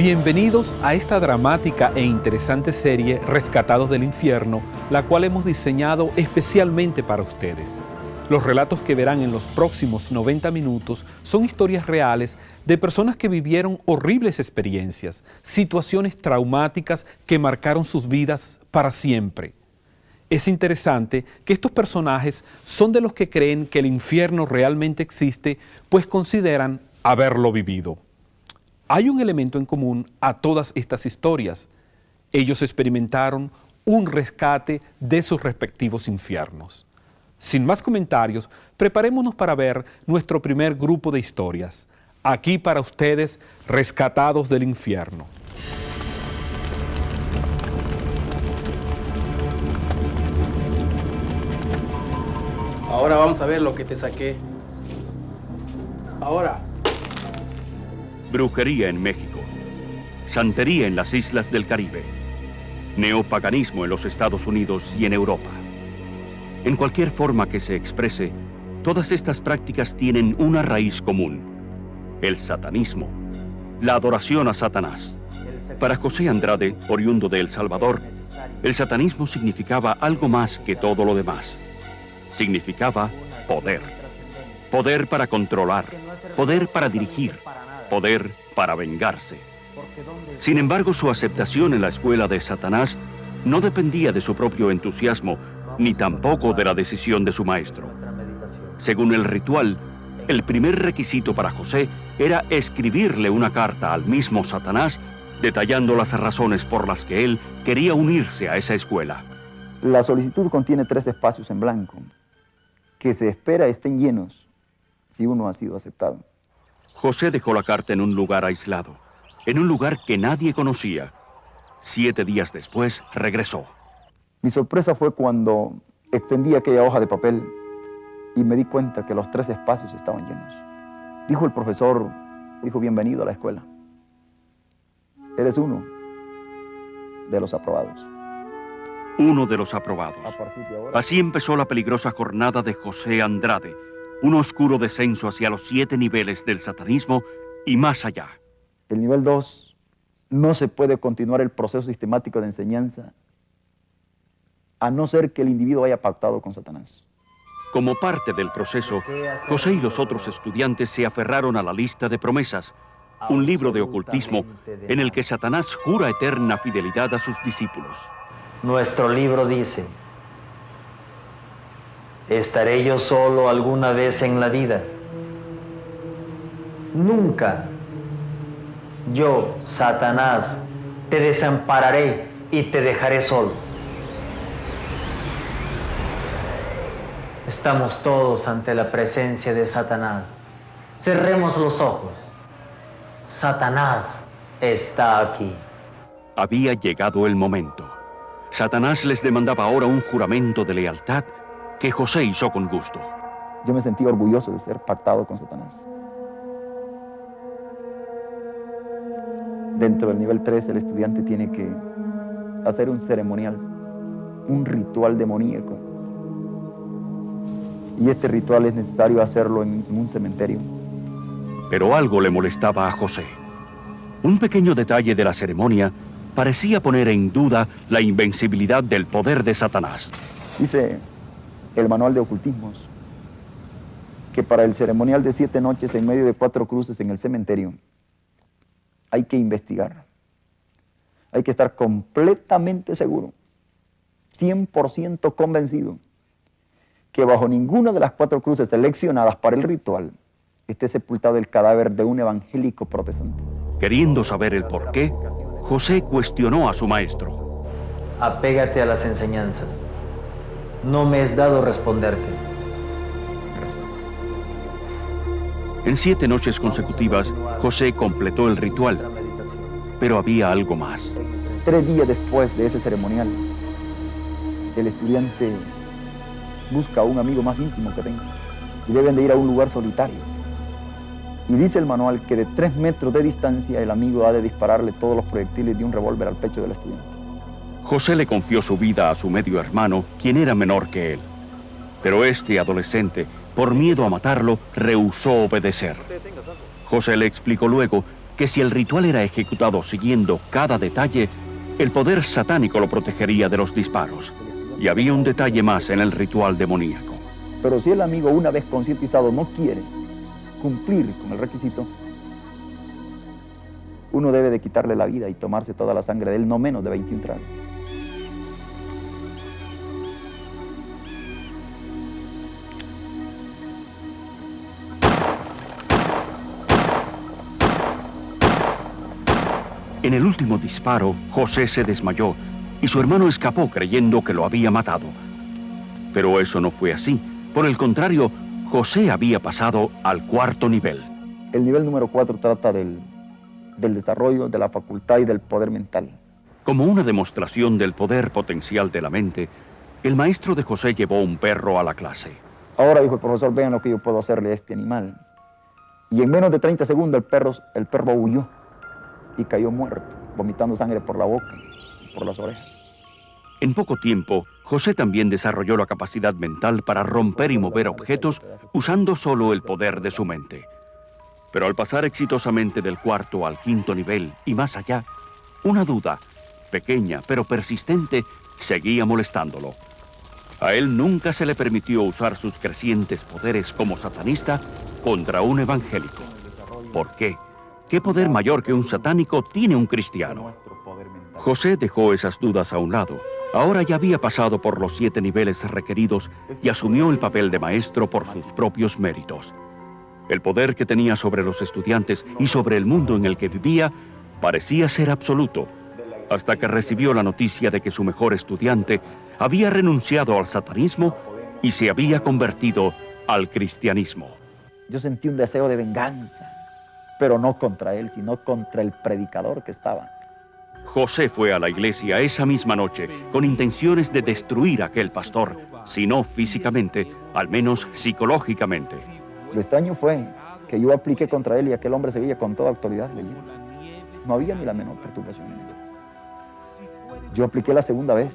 Bienvenidos a esta dramática e interesante serie Rescatados del Infierno, la cual hemos diseñado especialmente para ustedes. Los relatos que verán en los próximos 90 minutos son historias reales de personas que vivieron horribles experiencias, situaciones traumáticas que marcaron sus vidas para siempre. Es interesante que estos personajes son de los que creen que el infierno realmente existe, pues consideran haberlo vivido. Hay un elemento en común a todas estas historias. Ellos experimentaron un rescate de sus respectivos infiernos. Sin más comentarios, preparémonos para ver nuestro primer grupo de historias. Aquí para ustedes, Rescatados del Infierno. Ahora vamos a ver lo que te saqué. Ahora. Brujería en México, santería en las islas del Caribe, neopaganismo en los Estados Unidos y en Europa. En cualquier forma que se exprese, todas estas prácticas tienen una raíz común: el satanismo, la adoración a Satanás. Para José Andrade, oriundo de El Salvador, el satanismo significaba algo más que todo lo demás. Significaba poder. Poder para controlar, poder para dirigir, poder para vengarse. Sin embargo, su aceptación en la escuela de Satanás no dependía de su propio entusiasmo, ni tampoco de la decisión de su maestro. Según el ritual, el primer requisito para José era escribirle una carta al mismo Satanás, detallando las razones por las que él quería unirse a esa escuela. La solicitud contiene 3 espacios en blanco, que se espera estén llenos si uno ha sido aceptado. José dejó la carta en un lugar aislado, en un lugar que nadie conocía. 7 días después, regresó. Mi sorpresa fue cuando extendí aquella hoja de papel y me di cuenta que los 3 espacios estaban llenos. Dijo el profesor, bienvenido a la escuela. Eres uno de los aprobados. Uno de los aprobados. Así empezó la peligrosa jornada de José Andrade, un oscuro descenso hacia los 7 niveles del satanismo y más allá. El nivel 2, no se puede continuar el proceso sistemático de enseñanza a no ser que el individuo haya pactado con Satanás. Como parte del proceso, José y los otros estudiantes se aferraron a la lista de promesas, un libro de ocultismo en el que Satanás jura eterna fidelidad a sus discípulos. Nuestro libro dice: ¿estaré yo solo alguna vez en la vida? Nunca. Yo, Satanás, te desampararé y te dejaré solo. Estamos todos ante la presencia de Satanás. Cerremos los ojos. Satanás está aquí. Había llegado el momento. Satanás les demandaba ahora un juramento de lealtad que José hizo con gusto. Yo me sentí orgulloso de ser pactado con Satanás. Dentro del nivel 3, el estudiante tiene que hacer un ceremonial, un ritual demoníaco. Y este ritual es necesario hacerlo en un cementerio. Pero algo le molestaba a José. Un pequeño detalle de la ceremonia parecía poner en duda la invencibilidad del poder de Satanás. Dice el manual de ocultismos que para el ceremonial de 7 noches en medio de 4 cruces en el cementerio hay que investigar. Hay que estar completamente seguro, 100% convencido, que bajo ninguna de las 4 cruces seleccionadas para el ritual esté sepultado el cadáver de un evangélico protestante. Queriendo saber el porqué, José cuestionó a su maestro. Apégate a las enseñanzas. No me es dado responderte. En 7 noches consecutivas, José completó el ritual, pero había algo más. 3 días después de ese ceremonial, el estudiante busca a un amigo más íntimo que tenga y deben de ir a un lugar solitario. Y dice el manual que de 3 metros de distancia el amigo ha de dispararle todos los proyectiles de un revólver al pecho del estudiante. José le confió su vida a su medio hermano, quien era menor que él. Pero este adolescente, por miedo a matarlo, rehusó obedecer. José le explicó luego que si el ritual era ejecutado siguiendo cada detalle, el poder satánico lo protegería de los disparos. Y había un detalle más en el ritual demoníaco. Pero si el amigo, una vez concientizado, no quiere cumplir con el requisito, uno debe de quitarle la vida y tomarse toda la sangre de él, no menos de 21 tragos. En el último disparo, José se desmayó y su hermano escapó creyendo que lo había matado. Pero eso no fue así. Por el contrario, José había pasado al cuarto nivel. El nivel número 4 trata del desarrollo de la facultad y del poder mental. Como una demostración del poder potencial de la mente, el maestro de José llevó un perro a la clase. Ahora, dijo el profesor, vean lo que yo puedo hacerle a este animal. Y en menos de 30 segundos el perro huyó y cayó muerto, vomitando sangre por la boca y por las orejas. En poco tiempo, José también desarrolló la capacidad mental para romper y mover objetos usando solo el poder de su mente. Pero al pasar exitosamente del cuarto al quinto nivel y más allá, una duda, pequeña pero persistente, seguía molestándolo. A él nunca se le permitió usar sus crecientes poderes como satanista contra un evangélico. ¿Por qué? ¿Qué poder mayor que un satánico tiene un cristiano? José dejó esas dudas a un lado. Ahora ya había pasado por los 7 niveles requeridos y asumió el papel de maestro por sus propios méritos. El poder que tenía sobre los estudiantes y sobre el mundo en el que vivía parecía ser absoluto, hasta que recibió la noticia de que su mejor estudiante había renunciado al satanismo y se había convertido al cristianismo. Yo sentí un deseo de venganza, pero no contra él, sino contra el predicador que estaba. José fue a la iglesia esa misma noche con intenciones de destruir a aquel pastor, si no físicamente, al menos psicológicamente. Lo extraño fue que yo apliqué contra él y aquel hombre seguía con toda autoridad leyendo. No había ni la menor perturbación en él. Yo apliqué la segunda vez,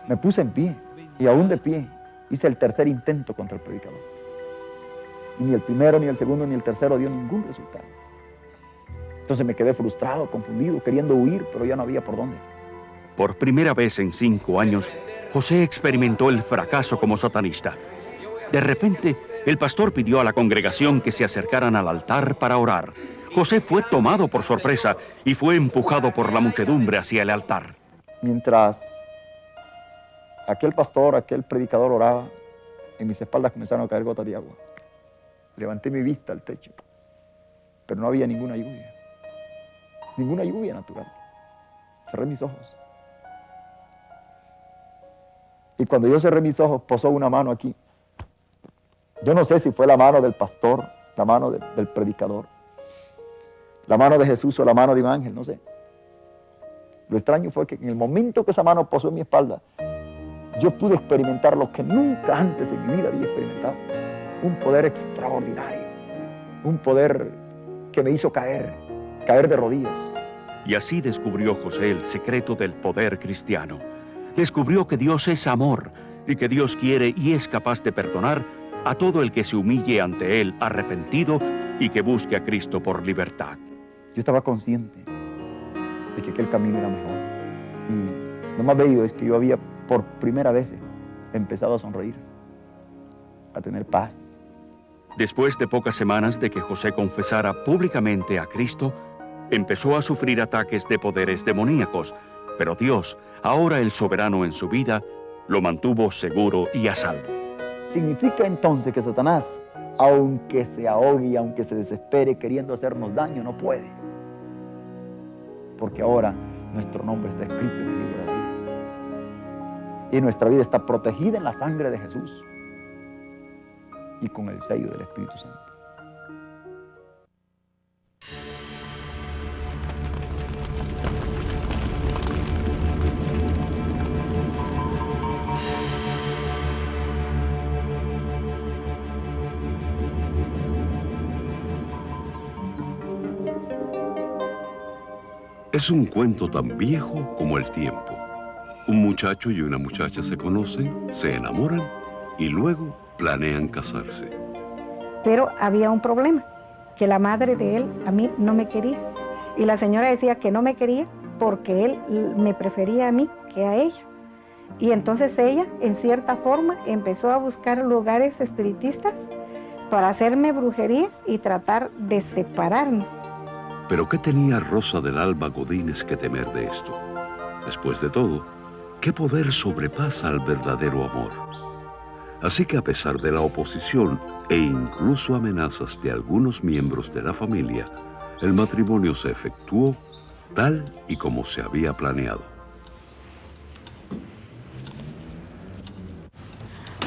me puse en pie y aún de pie hice el tercer intento contra el predicador. Y ni el primero, ni el segundo, ni el tercero dio ningún resultado. Entonces me quedé frustrado, confundido, queriendo huir, pero ya no había por dónde. Por primera vez en 5 años, José experimentó el fracaso como satanista. De repente, el pastor pidió a la congregación que se acercaran al altar para orar. José fue tomado por sorpresa y fue empujado por la muchedumbre hacia el altar. Mientras aquel pastor, aquel predicador oraba, en mis espaldas comenzaron a caer gotas de agua. Levanté mi vista al techo, pero no había ninguna lluvia natural. Cerré mis ojos. Y cuando yo cerré mis ojos, posó una mano aquí. Yo no sé si fue la mano del pastor, la mano del predicador, la mano de Jesús o la mano de un ángel, no sé. Lo extraño fue que en el momento que esa mano posó en mi espalda, yo pude experimentar lo que nunca antes en mi vida había experimentado. Un poder extraordinario, un poder que me hizo caer de rodillas. Y así descubrió José el secreto del poder cristiano. Descubrió que Dios es amor y que Dios quiere y es capaz de perdonar a todo el que se humille ante Él arrepentido y que busque a Cristo por libertad. Yo estaba consciente de que aquel camino era mejor. Y lo más bello es que yo había por primera vez empezado a sonreír, a tener paz. Después de pocas semanas de que José confesara públicamente a Cristo, empezó a sufrir ataques de poderes demoníacos, pero Dios, ahora el soberano en su vida, lo mantuvo seguro y a salvo. Significa entonces que Satanás, aunque se ahogue y aunque se desespere queriendo hacernos daño, no puede. Porque ahora nuestro nombre está escrito en el libro de la vida. Y nuestra vida está protegida en la sangre de Jesús y con el sello del Espíritu Santo. Es un cuento tan viejo como el tiempo. Un muchacho y una muchacha se conocen, se enamoran y luego planean casarse. Pero había un problema, que la madre de él a mí no me quería. Y la señora decía que no me quería porque él me prefería a mí que a ella. Y entonces ella, en cierta forma, empezó a buscar lugares espiritistas para hacerme brujería y tratar de separarnos. Pero ¿qué tenía Rosa del Alba Godínez que temer de esto? Después de todo, ¿qué poder sobrepasa al verdadero amor? Así que a pesar de la oposición e incluso amenazas de algunos miembros de la familia, el matrimonio se efectuó tal y como se había planeado.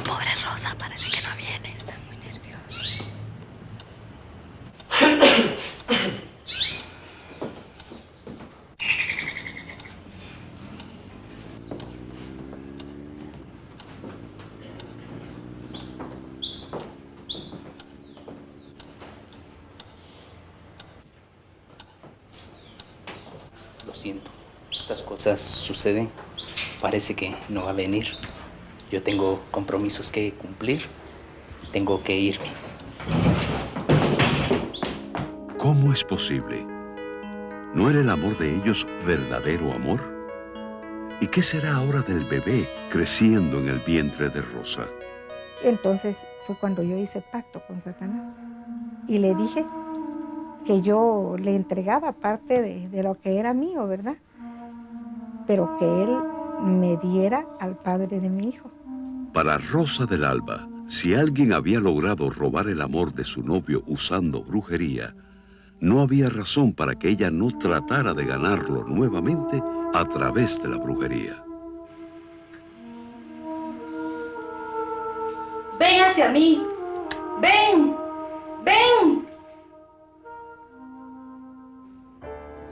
Pobre Rosa, parece que no viene, está muy nerviosa. Lo siento, estas cosas suceden. Parece que no va a venir. Yo tengo compromisos que cumplir. Tengo que irme. ¿Cómo es posible? ¿No era el amor de ellos verdadero amor? ¿Y qué será ahora del bebé creciendo en el vientre de Rosa? Entonces fue cuando yo hice pacto con Satanás y le dije que yo le entregaba parte de lo que era mío, ¿verdad? Pero que él me diera al padre de mi hijo. Para Rosa del Alba, si alguien había logrado robar el amor de su novio usando brujería, no había razón para que ella no tratara de ganarlo nuevamente a través de la brujería. Ven hacia mí. Ven. Ven.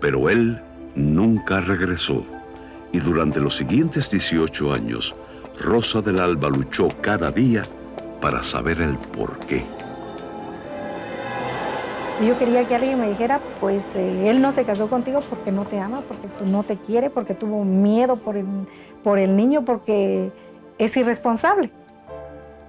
Pero él nunca regresó. Y durante los siguientes 18 años, Rosa del Alba luchó cada día para saber el porqué. Y yo quería que alguien me dijera, pues él no se casó contigo porque no te ama, porque no te quiere, porque tuvo miedo por el niño, porque es irresponsable,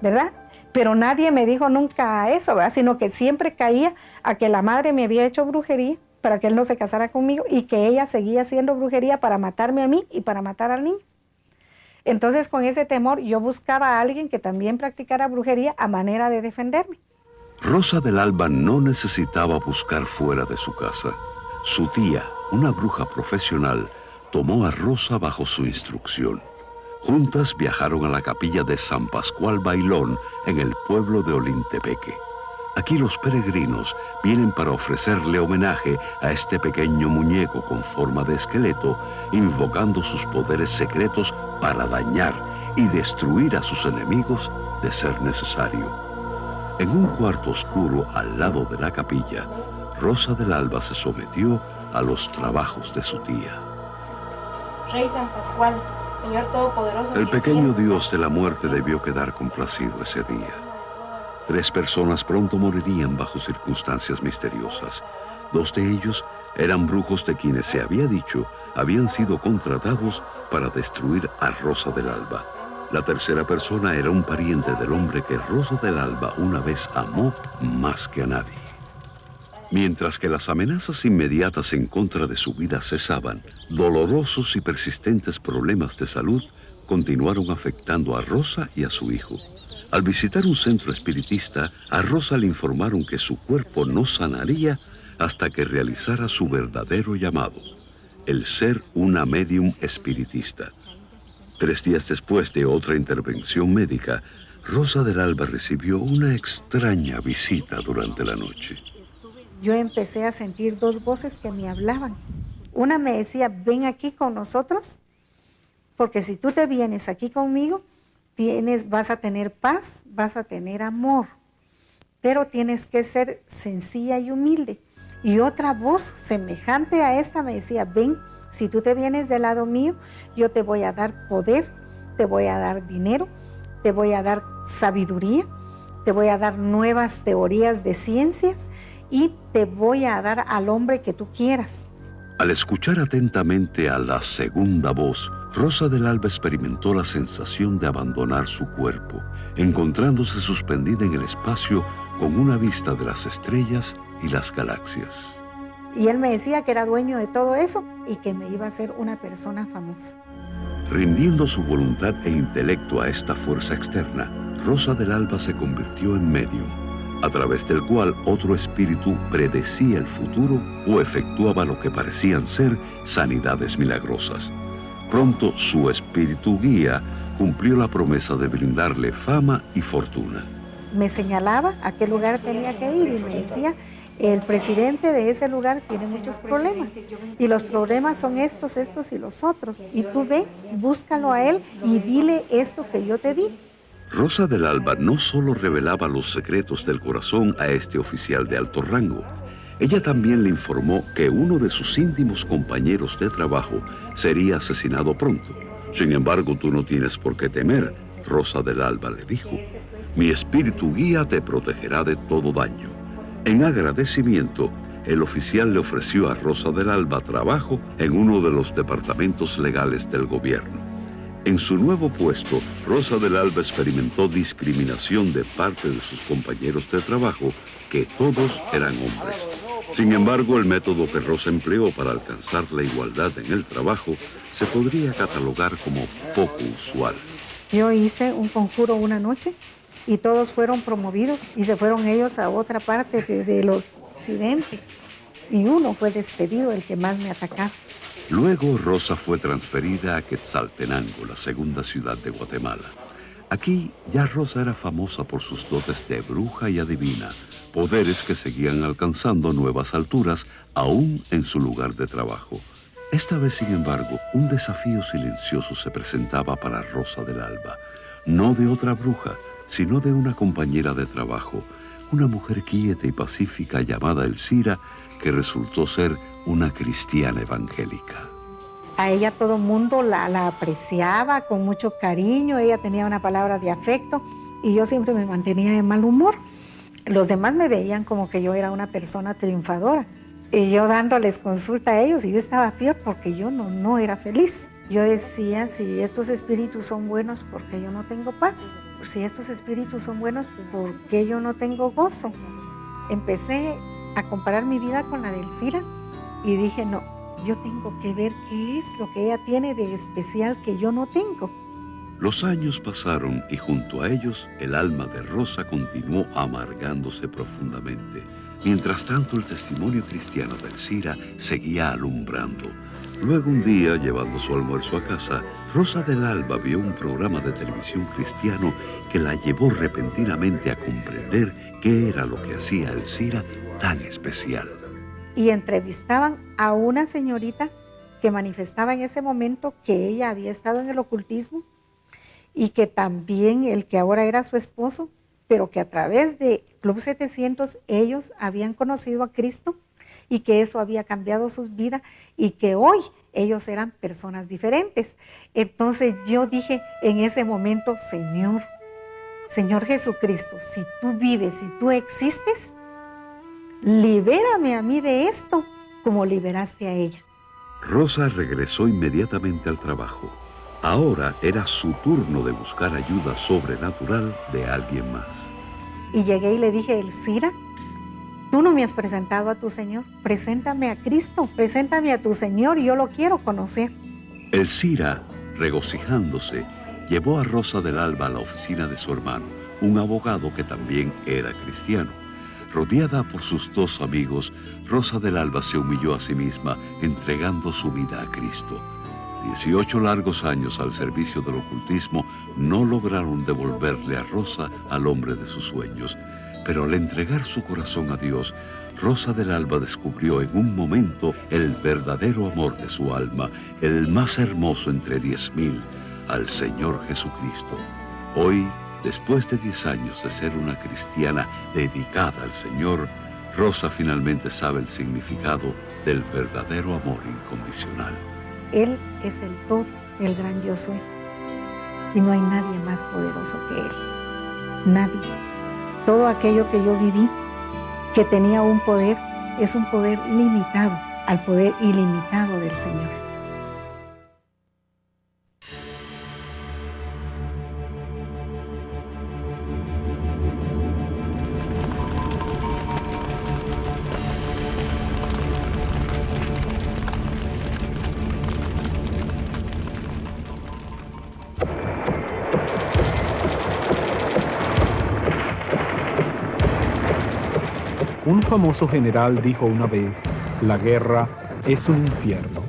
¿verdad? Pero nadie me dijo nunca eso, ¿verdad? Sino que siempre caía a que la madre me había hecho brujería para que él no se casara conmigo y que ella seguía haciendo brujería para matarme a mí y para matar al niño. Entonces, con ese temor, yo buscaba a alguien que también practicara brujería a manera de defenderme. Rosa del Alba no necesitaba buscar fuera de su casa. Su tía, una bruja profesional, tomó a Rosa bajo su instrucción. Juntas viajaron a la capilla de San Pascual Bailón en el pueblo de Olintepeque. Aquí los peregrinos vienen para ofrecerle homenaje a este pequeño muñeco con forma de esqueleto, invocando sus poderes secretos para dañar y destruir a sus enemigos de ser necesario. En un cuarto oscuro al lado de la capilla, Rosa del Alba se sometió a los trabajos de su tía. Rey San Pascual, Señor Todopoderoso. El pequeño dios de la muerte debió quedar complacido ese día. 3 personas pronto morirían bajo circunstancias misteriosas. 2 de ellos eran brujos de quienes se había dicho habían sido contratados para destruir a Rosa del Alba. La tercera persona era un pariente del hombre que Rosa del Alba una vez amó más que a nadie. Mientras que las amenazas inmediatas en contra de su vida cesaban, dolorosos y persistentes problemas de salud continuaron afectando a Rosa y a su hijo. Al visitar un centro espiritista, a Rosa le informaron que su cuerpo no sanaría hasta que realizara su verdadero llamado, el ser una médium espiritista. 3 días después de otra intervención médica, Rosa del Alba recibió una extraña visita durante la noche. Yo empecé a sentir 2 voces que me hablaban. Una me decía, ven aquí con nosotros, porque si tú te vienes aquí conmigo, vas a tener paz, vas a tener amor, pero tienes que ser sencilla y humilde. Y otra voz semejante a esta me decía, ven, si tú te vienes del lado mío, yo te voy a dar poder, te voy a dar dinero, te voy a dar sabiduría, te voy a dar nuevas teorías de ciencias y te voy a dar al hombre que tú quieras. Al escuchar atentamente a la segunda voz, Rosa del Alba experimentó la sensación de abandonar su cuerpo, encontrándose suspendida en el espacio con una vista de las estrellas y las galaxias. Y él me decía que era dueño de todo eso y que me iba a ser una persona famosa. Rindiendo su voluntad e intelecto a esta fuerza externa, Rosa del Alba se convirtió en medium, a través del cual otro espíritu predecía el futuro o efectuaba lo que parecían ser sanidades milagrosas. Pronto su espíritu guía cumplió la promesa de brindarle fama y fortuna. Me señalaba a qué lugar tenía que ir y me decía, el presidente de ese lugar tiene muchos problemas y los problemas son estos, estos y los otros. Y tú ve, búscalo a él y dile esto que yo te di. Rosa del Alba no solo revelaba los secretos del corazón a este oficial de alto rango, ella también le informó que uno de sus íntimos compañeros de trabajo sería asesinado pronto. Sin embargo, tú no tienes por qué temer, Rosa del Alba le dijo. Mi espíritu guía te protegerá de todo daño. En agradecimiento, el oficial le ofreció a Rosa del Alba trabajo en uno de los departamentos legales del gobierno. En su nuevo puesto, Rosa del Alba experimentó discriminación de parte de sus compañeros de trabajo, que todos eran hombres. Sin embargo, el método que Rosa empleó para alcanzar la igualdad en el trabajo se podría catalogar como poco usual. Yo hice un conjuro una noche y todos fueron promovidos y se fueron ellos a otra parte del occidente. Y uno fue despedido, el que más me atacaba. Luego Rosa fue transferida a Quetzaltenango, la segunda ciudad de Guatemala. Aquí ya Rosa era famosa por sus dotes de bruja y adivina, poderes que seguían alcanzando nuevas alturas aún en su lugar de trabajo. Esta vez, sin embargo, un desafío silencioso se presentaba para Rosa del Alba, no de otra bruja, sino de una compañera de trabajo, una mujer quieta y pacífica llamada Elcira, que resultó ser una cristiana evangélica. A ella todo el mundo la apreciaba con mucho cariño, ella tenía una palabra de afecto y yo siempre me mantenía de mal humor. Los demás me veían como que yo era una persona triunfadora y yo dándoles consulta a ellos y yo estaba peor porque yo no era feliz. Yo decía, si estos espíritus son buenos, ¿por qué yo no tengo paz? Si estos espíritus son buenos, ¿por qué yo no tengo gozo? Empecé a comparar mi vida con la de Elcira y dije, no, yo tengo que ver qué es lo que ella tiene de especial que yo no tengo. Los años pasaron y junto a ellos el alma de Rosa continuó amargándose profundamente. Mientras tanto, el testimonio cristiano de Elcira seguía alumbrando. Luego un día, llevando su almuerzo a casa, Rosa del Alba vio un programa de televisión cristiano que la llevó repentinamente a comprender qué era lo que hacía Elcira tan especial. Y entrevistaban a una señorita que manifestaba en ese momento que ella había estado en el ocultismo y que también el que ahora era su esposo, pero que a través de Club 700 ellos habían conocido a Cristo y que eso había cambiado sus vidas y que hoy ellos eran personas diferentes. Entonces yo dije en ese momento, Señor Jesucristo, si tú vives, si tú existes, libérame a mí de esto como liberaste a ella. Rosa regresó inmediatamente al trabajo. Ahora era su turno de buscar ayuda sobrenatural de alguien más. Y llegué y le dije, Elcira, tú no me has presentado a tu Señor, preséntame a Cristo, preséntame a tu Señor y yo lo quiero conocer. Elcira, regocijándose, llevó a Rosa del Alba a la oficina de su hermano, un abogado que también era cristiano. Rodeada por sus dos amigos, Rosa del Alba se humilló a sí misma, entregando su vida a Cristo. 18 largos años al servicio del ocultismo no lograron devolverle a Rosa al hombre de sus sueños, pero al entregar su corazón a Dios, Rosa del Alba descubrió en un momento el verdadero amor de su alma, el más hermoso entre 10,000, al Señor Jesucristo. Hoy, después de 10 años de ser una cristiana dedicada al Señor, Rosa finalmente sabe el significado del verdadero amor incondicional. Él es el todo, el gran yo soy. Y no hay nadie más poderoso que Él. Nadie. Todo aquello que yo viví, que tenía un poder, es un poder limitado al poder ilimitado del Señor. Un famoso general dijo una vez, la guerra es un infierno.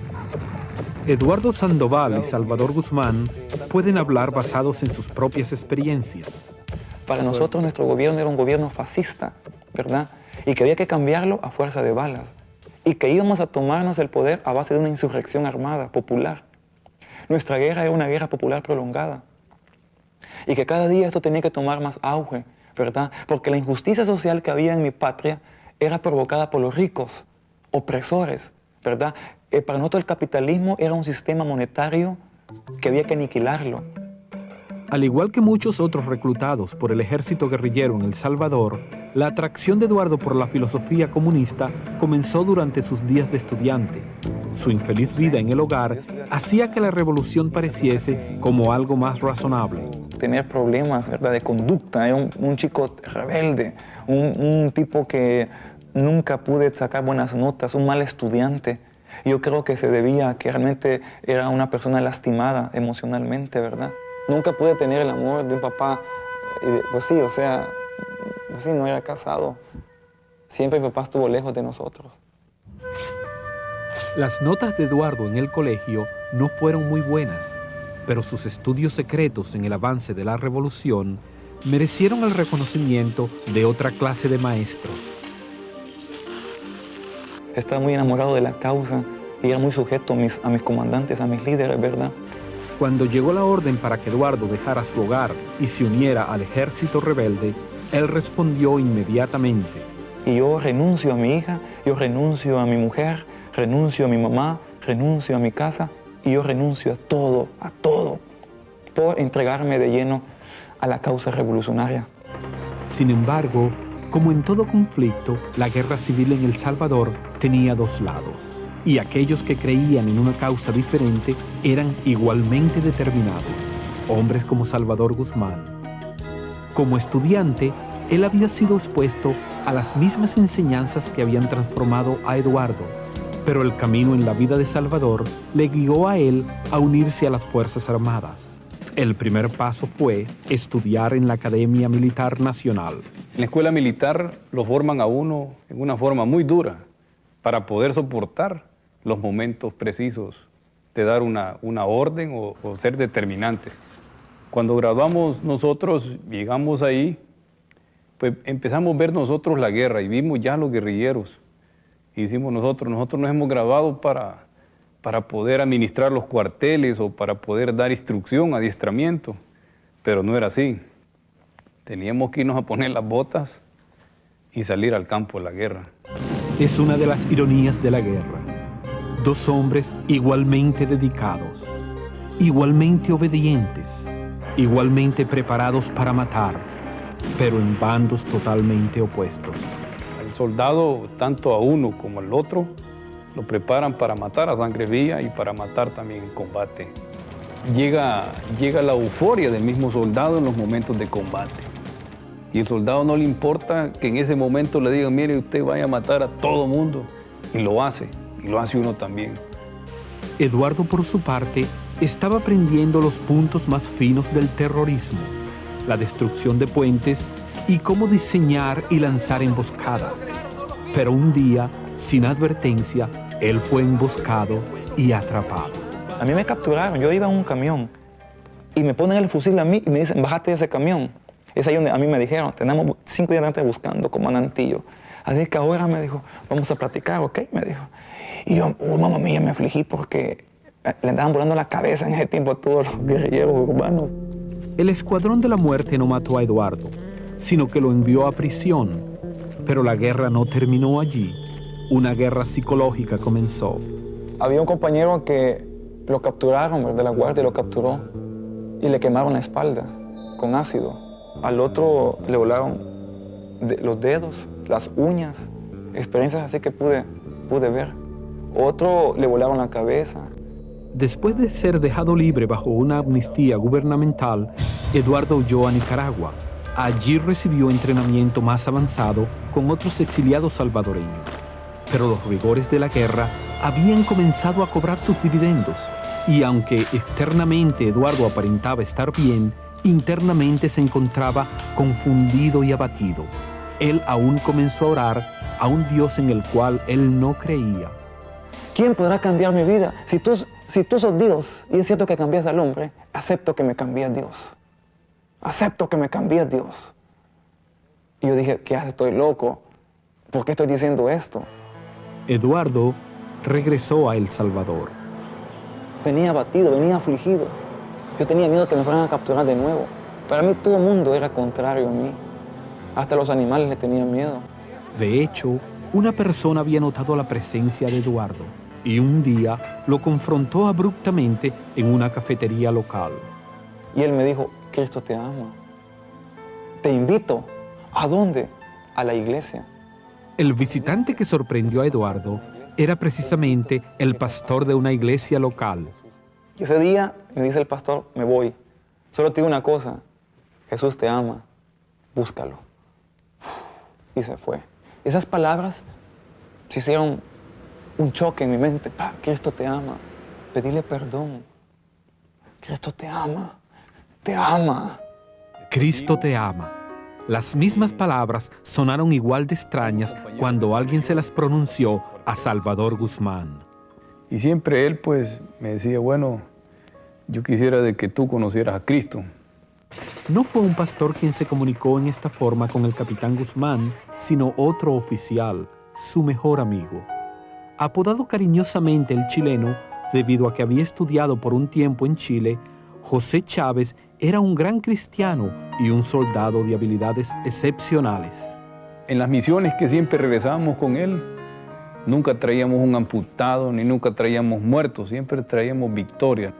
Eduardo Sandoval y Salvador Guzmán pueden hablar basados en sus propias experiencias. Para nosotros nuestro gobierno era un gobierno fascista, ¿verdad? Y que había que cambiarlo a fuerza de balas. Y que íbamos a tomarnos el poder a base de una insurrección armada, popular. Nuestra guerra era una guerra popular prolongada. Y que cada día esto tenía que tomar más auge, ¿verdad? Porque la injusticia social que había en mi patria era provocada por los ricos, opresores, ¿verdad? Para nosotros el capitalismo era un sistema monetario que había que aniquilarlo. Al igual que muchos otros reclutados por el ejército guerrillero en El Salvador, la atracción de Eduardo por la filosofía comunista comenzó durante sus días de estudiante. Su infeliz vida en el hogar hacía que la revolución pareciese como algo más razonable. Tener problemas, ¿verdad?, de conducta, era un chico rebelde, un tipo que nunca pude sacar buenas notas, un mal estudiante. Yo creo que se debía a que realmente era una persona lastimada emocionalmente, ¿verdad? Nunca pude tener el amor de un papá, pues sí, o sea, pues sí, no era casado. Siempre mi papá estuvo lejos de nosotros. Las notas de Eduardo en el colegio no fueron muy buenas, pero sus estudios secretos en el avance de la revolución merecieron el reconocimiento de otra clase de maestros. Estaba muy enamorado de la causa y era muy sujeto a mis comandantes, a mis líderes, ¿verdad? Cuando llegó la orden para que Eduardo dejara su hogar y se uniera al ejército rebelde, él respondió inmediatamente. Y yo renuncio a mi hija, yo renuncio a mi mujer, renuncio a mi mamá, renuncio a mi casa y yo renuncio a todo, por entregarme de lleno a la causa revolucionaria. Sin embargo, como en todo conflicto, la guerra civil en El Salvador tenía dos lados. Y aquellos que creían en una causa diferente eran igualmente determinados, hombres como Salvador Guzmán. Como estudiante, él había sido expuesto a las mismas enseñanzas que habían transformado a Eduardo, pero el camino en la vida de Salvador le guió a él a unirse a las Fuerzas Armadas. El primer paso fue estudiar en la Academia Militar Nacional. En la escuela militar lo forman a uno en una forma muy dura para poder soportar los momentos precisos de dar una orden o ser determinantes. Cuando graduamos nosotros, llegamos ahí, pues empezamos a ver nosotros la guerra y vimos ya los guerrilleros. Y hicimos nosotros nos hemos graduado para poder administrar los cuarteles o para poder dar instrucción, adiestramiento, pero no era así. Teníamos que irnos a poner las botas y salir al campo de la guerra. Es una de las ironías de la guerra. Dos hombres igualmente dedicados, igualmente obedientes, igualmente preparados para matar, pero en bandos totalmente opuestos. Al soldado, tanto a uno como al otro, lo preparan para matar a sangre fría y para matar también en combate. Llega la euforia del mismo soldado en los momentos de combate. Y el soldado no le importa que en ese momento le digan, mire, usted vaya a matar a todo mundo, y lo hace uno también. Eduardo, por su parte, estaba aprendiendo los puntos más finos del terrorismo, la destrucción de puentes y cómo diseñar y lanzar emboscadas. Pero un día, sin advertencia, él fue emboscado y atrapado. A mí me capturaron, yo iba en un camión y me ponen el fusil a mí y me dicen, bájate de ese camión. Es ahí donde a mí me dijeron, tenemos 5 días antes buscando, comandantillo. Así que ahora me dijo, vamos a platicar, ¿ok? Me dijo. Y yo, mamá mía, me afligí porque le andaban volando la cabeza en ese tiempo a todos los guerrilleros urbanos. El Escuadrón de la Muerte no mató a Eduardo, sino que lo envió a prisión. Pero la guerra no terminó allí. Una guerra psicológica comenzó. Había un compañero que lo capturaron, de la guardia lo capturó y le quemaron la espalda con ácido. Al otro le volaron los dedos, las uñas, experiencias así que pude ver. Otro le volaron la cabeza. Después de ser dejado libre bajo una amnistía gubernamental, Eduardo huyó a Nicaragua. Allí recibió entrenamiento más avanzado con otros exiliados salvadoreños. Pero los rigores de la guerra habían comenzado a cobrar sus dividendos. Y aunque externamente Eduardo aparentaba estar bien, internamente se encontraba confundido y abatido. Él aún comenzó a orar a un Dios en el cual él no creía. ¿Quién podrá cambiar mi vida? Si tú sos Dios, y es cierto que cambias al hombre, acepto que me cambies Dios. Acepto que me cambies Dios. Y yo dije, ¿qué haces? Estoy loco. ¿Por qué estoy diciendo esto? Eduardo regresó a El Salvador. Venía abatido, venía afligido. Yo tenía miedo que me fueran a capturar de nuevo. Para mí todo el mundo era contrario a mí. Hasta los animales le tenían miedo. De hecho, una persona había notado la presencia de Eduardo y un día lo confrontó abruptamente en una cafetería local. Y él me dijo, Cristo te ama. Te invito. ¿A dónde? A la iglesia. El visitante que sorprendió a Eduardo era precisamente el pastor de una iglesia local. Y ese día me dice el pastor, me voy. Solo te digo una cosa, Jesús te ama, búscalo. Y se fue. Esas palabras se hicieron un choque en mi mente. Cristo te ama, pedirle perdón. Cristo te ama, te ama. Cristo te ama. Las mismas palabras sonaron igual de extrañas cuando alguien se las pronunció a Salvador Guzmán. Y siempre él pues me decía, bueno, yo quisiera de que tú conocieras a Cristo. No fue un pastor quien se comunicó en esta forma con el capitán Guzmán, sino otro oficial, su mejor amigo. Apodado cariñosamente el chileno, debido a que había estudiado por un tiempo en Chile, José Chávez era un gran cristiano y un soldado de habilidades excepcionales. En las misiones que siempre regresábamos con él, nunca traíamos un amputado ni nunca traíamos muertos, siempre traíamos victoria.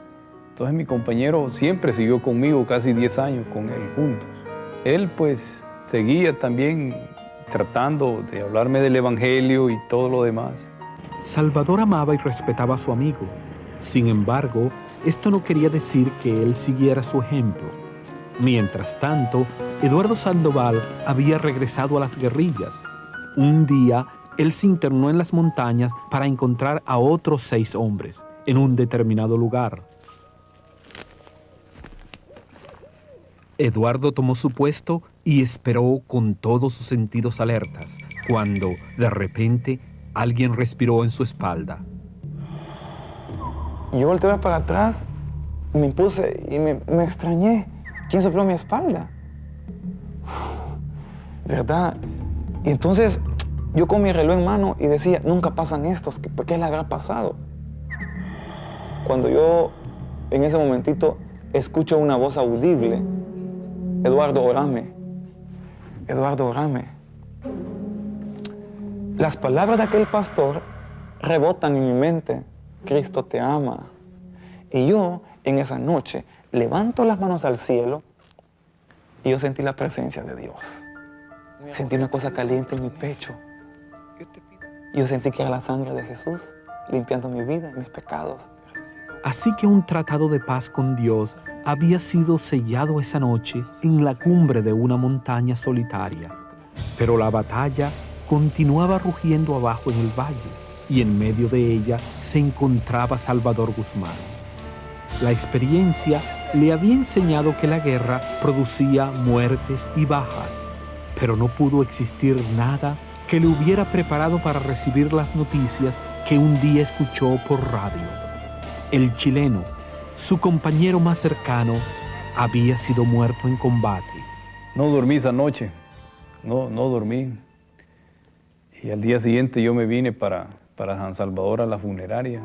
Entonces mi compañero siempre siguió conmigo casi 10 años con él juntos. Él pues seguía también tratando de hablarme del evangelio y todo lo demás. Salvador amaba y respetaba a su amigo. Sin embargo, esto no quería decir que él siguiera su ejemplo. Mientras tanto, Eduardo Sandoval había regresado a las guerrillas. Un día, él se internó en las montañas para encontrar a otros 6 hombres en un determinado lugar. Eduardo tomó su puesto y esperó con todos sus sentidos alertas, cuando, de repente, alguien respiró en su espalda. Yo volteé para atrás, me impuse y me extrañé. ¿Quién sopló mi espalda? ¿Verdad? Y entonces yo con mi reloj en mano y decía, nunca pasan estos, ¿por qué le habrá pasado? Cuando yo en ese momentito escucho una voz audible, Eduardo, orame. Eduardo, orame. Las palabras de aquel pastor rebotan en mi mente. Cristo te ama. Y yo, en esa noche, levanto las manos al cielo y yo sentí la presencia de Dios. Sentí una cosa caliente en mi pecho. Yo sentí que era la sangre de Jesús limpiando mi vida y mis pecados. Así que un tratado de paz con Dios había sido sellado esa noche en la cumbre de una montaña solitaria. Pero la batalla continuaba rugiendo abajo en el valle y en medio de ella se encontraba Salvador Guzmán. La experiencia le había enseñado que la guerra producía muertes y bajas, pero no pudo existir nada que le hubiera preparado para recibir las noticias que un día escuchó por radio. El chileno, su compañero más cercano, había sido muerto en combate. No dormí esa noche, no dormí. Y al día siguiente yo me vine para San Salvador a la funeraria.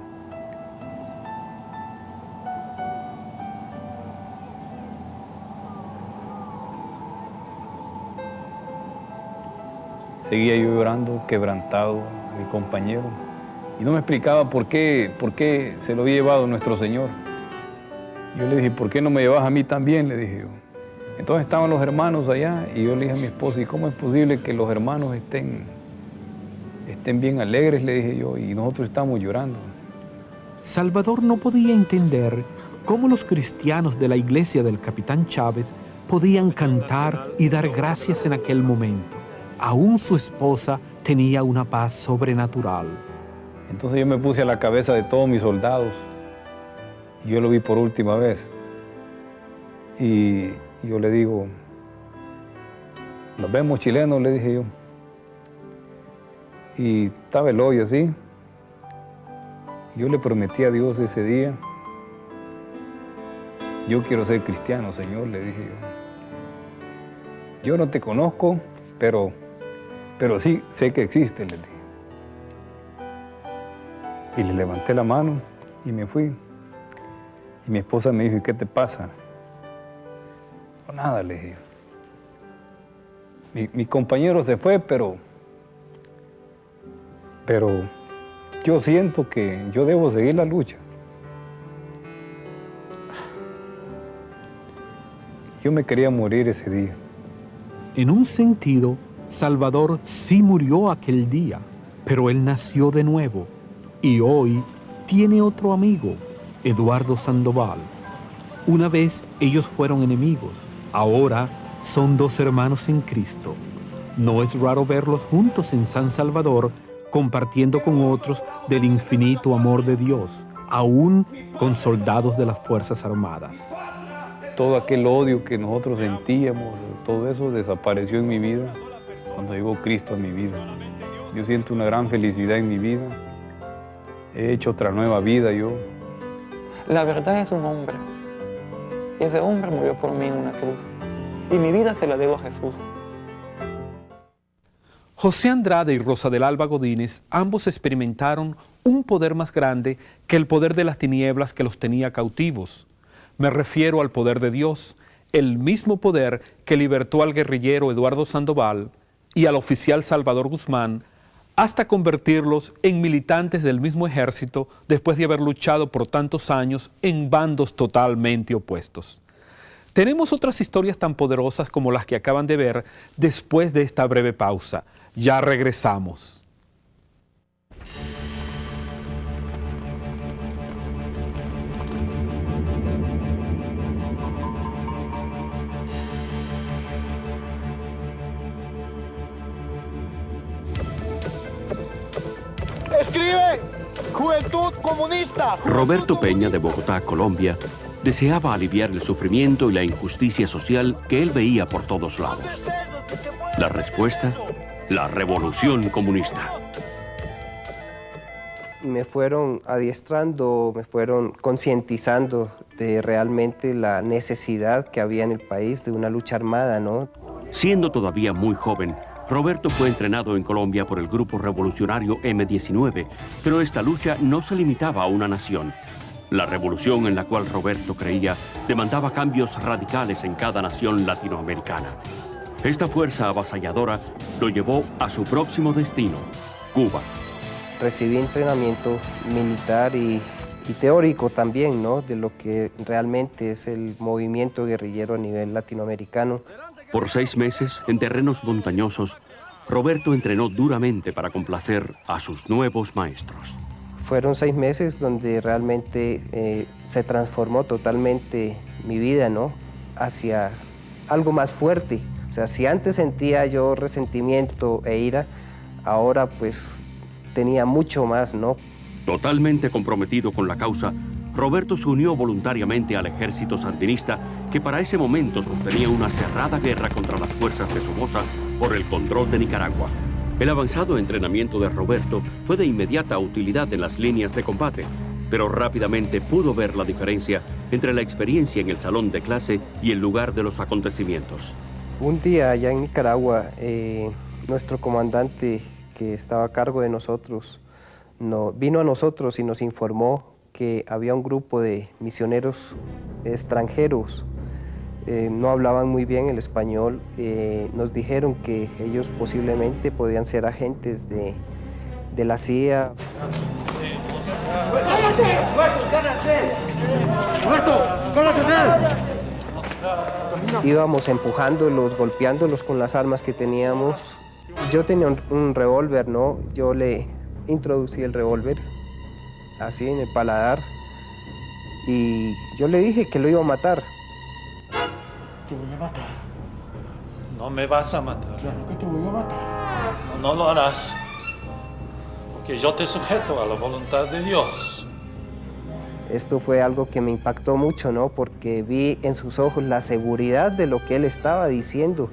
Seguía yo llorando, quebrantado a mi compañero. Y no me explicaba por qué se lo había llevado nuestro Señor. Yo le dije, ¿por qué no me llevas a mí también? Le dije yo. Entonces estaban los hermanos allá y yo le dije a mi esposa, ¿y cómo es posible que los hermanos estén bien alegres? Le dije yo, y nosotros estamos llorando. Salvador no podía entender cómo los cristianos de la iglesia del capitán Chávez podían cantar y dar gracias en aquel momento. Aún su esposa tenía una paz sobrenatural. Entonces yo me puse a la cabeza de todos mis soldados y yo lo vi por última vez. Y yo le digo, nos vemos chilenos, le dije yo. y estaba el hoyo así. Yo le prometí a Dios ese día, yo quiero ser cristiano, Señor, le dije yo. Yo no te conozco, pero sí sé que existe, le dije. Y le levanté la mano y me fui. Y mi esposa me dijo, ¿y qué te pasa? No, nada, le dije. Mi compañero se fue, pero yo siento que yo debo seguir la lucha. Yo me quería morir ese día. En un sentido, Salvador sí murió aquel día, pero él nació de nuevo y hoy tiene otro amigo, Eduardo Sandoval. Una vez ellos fueron enemigos, ahora son dos hermanos en Cristo. No es raro verlos juntos en San Salvador, compartiendo con otros del infinito amor de Dios, aún con soldados de las Fuerzas Armadas. Todo aquel odio que nosotros sentíamos, todo eso desapareció en mi vida cuando llegó Cristo a mi vida. Yo siento una gran felicidad en mi vida. He hecho otra nueva vida yo. La verdad es un hombre. Y ese hombre murió por mí en una cruz. Y mi vida se la debo a Jesús. José Andrade y Rosa del Alba Godínez ambos experimentaron un poder más grande que el poder de las tinieblas que los tenía cautivos. Me refiero al poder de Dios, el mismo poder que libertó al guerrillero Eduardo Sandoval y al oficial Salvador Guzmán, hasta convertirlos en militantes del mismo ejército después de haber luchado por tantos años en bandos totalmente opuestos. Tenemos otras historias tan poderosas como las que acaban de ver después de esta breve pausa. Ya regresamos. ¡Escribe! ¡Juventud Comunista! Roberto Peña, de Bogotá, Colombia, deseaba aliviar el sufrimiento y la injusticia social que él veía por todos lados. La respuesta, la revolución comunista. Me fueron adiestrando, me fueron concientizando de realmente la necesidad que había en el país de una lucha armada, ¿no? Siendo todavía muy joven, Roberto fue entrenado en Colombia por el grupo revolucionario M-19, pero esta lucha no se limitaba a una nación. La revolución en la cual Roberto creía demandaba cambios radicales en cada nación latinoamericana. Esta fuerza avasalladora lo llevó a su próximo destino, Cuba. Recibí entrenamiento militar y teórico también, ¿no? De lo que realmente es el movimiento guerrillero a nivel latinoamericano. Por 6 meses, en terrenos montañosos, Roberto entrenó duramente para complacer a sus nuevos maestros. Fueron 6 meses donde realmente se transformó totalmente mi vida, ¿no? Hacia algo más fuerte. O sea, si antes sentía yo resentimiento e ira, ahora pues tenía mucho más, ¿no? Totalmente comprometido con la causa, Roberto se unió voluntariamente al ejército sandinista que para ese momento sostenía una cerrada guerra contra las fuerzas de Somoza por el control de Nicaragua. El avanzado entrenamiento de Roberto fue de inmediata utilidad en las líneas de combate, pero rápidamente pudo ver la diferencia entre la experiencia en el salón de clase y el lugar de los acontecimientos. Un día allá en Nicaragua, nuestro comandante que estaba a cargo de nosotros vino a nosotros y nos informó que había un grupo de misioneros extranjeros, no hablaban muy bien el español, nos dijeron que ellos posiblemente podían ser agentes de la CIA. ¡Cállate! ¡Roberto! ¡Cállate! Íbamos empujándolos, golpeándolos con las armas que teníamos. Yo tenía un revólver, ¿no? Yo le introducí el revólver así en el paladar y yo le dije que lo iba a matar. Te voy a matar. No me vas a matar. Claro que te voy a matar. No lo harás. Porque yo te sujeto a la voluntad de Dios. Esto fue algo que me impactó mucho, ¿no? Porque vi en sus ojos la seguridad de lo que él estaba diciendo.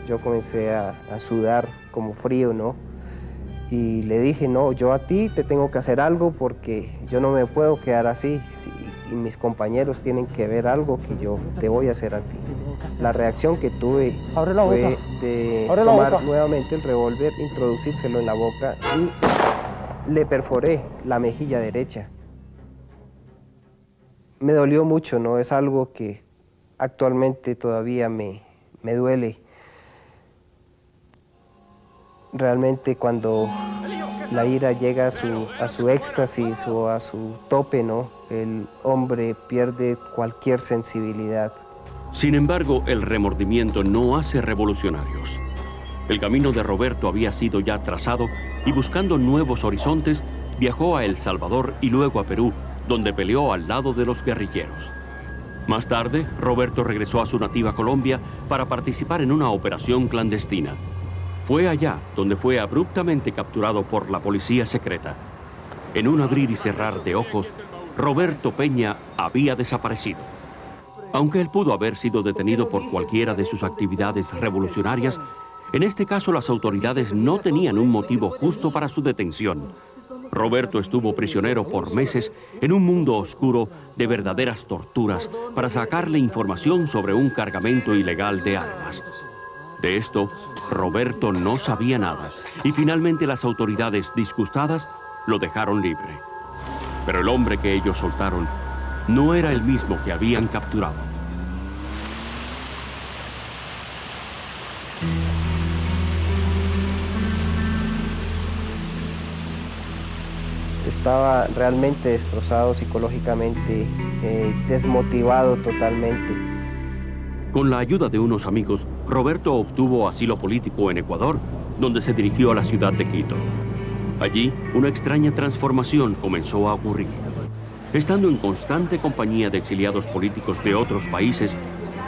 Yo comencé a sudar como frío, ¿no? Y le dije, no, yo a ti te tengo que hacer algo porque yo no me puedo quedar así. Y mis compañeros tienen que ver algo que yo te voy a hacer a ti. La reacción que tuve fue de tomar nuevamente el revólver, introducírselo en la boca y le perforé la mejilla derecha. Me dolió mucho, ¿no? Es algo que actualmente todavía me duele. Realmente cuando la ira llega a su éxtasis o a su tope, ¿no? El hombre pierde cualquier sensibilidad. Sin embargo, el remordimiento no hace revolucionarios. El camino de Roberto había sido ya trazado y buscando nuevos horizontes, viajó a El Salvador y luego a Perú, donde peleó al lado de los guerrilleros. Más tarde, Roberto regresó a su nativa Colombia para participar en una operación clandestina. Fue allá donde fue abruptamente capturado por la policía secreta. En un abrir y cerrar de ojos, Roberto Peña había desaparecido. Aunque él pudo haber sido detenido por cualquiera de sus actividades revolucionarias, en este caso las autoridades no tenían un motivo justo para su detención. Roberto estuvo prisionero por meses en un mundo oscuro de verdaderas torturas para sacarle información sobre un cargamento ilegal de armas. De esto, Roberto no sabía nada y finalmente las autoridades disgustadas lo dejaron libre. Pero el hombre que ellos soltaron no era el mismo que habían capturado. Estaba realmente destrozado psicológicamente, desmotivado totalmente. Con la ayuda de unos amigos, Roberto obtuvo asilo político en Ecuador, donde se dirigió a la ciudad de Quito. Allí, una extraña transformación comenzó a ocurrir. Estando en constante compañía de exiliados políticos de otros países,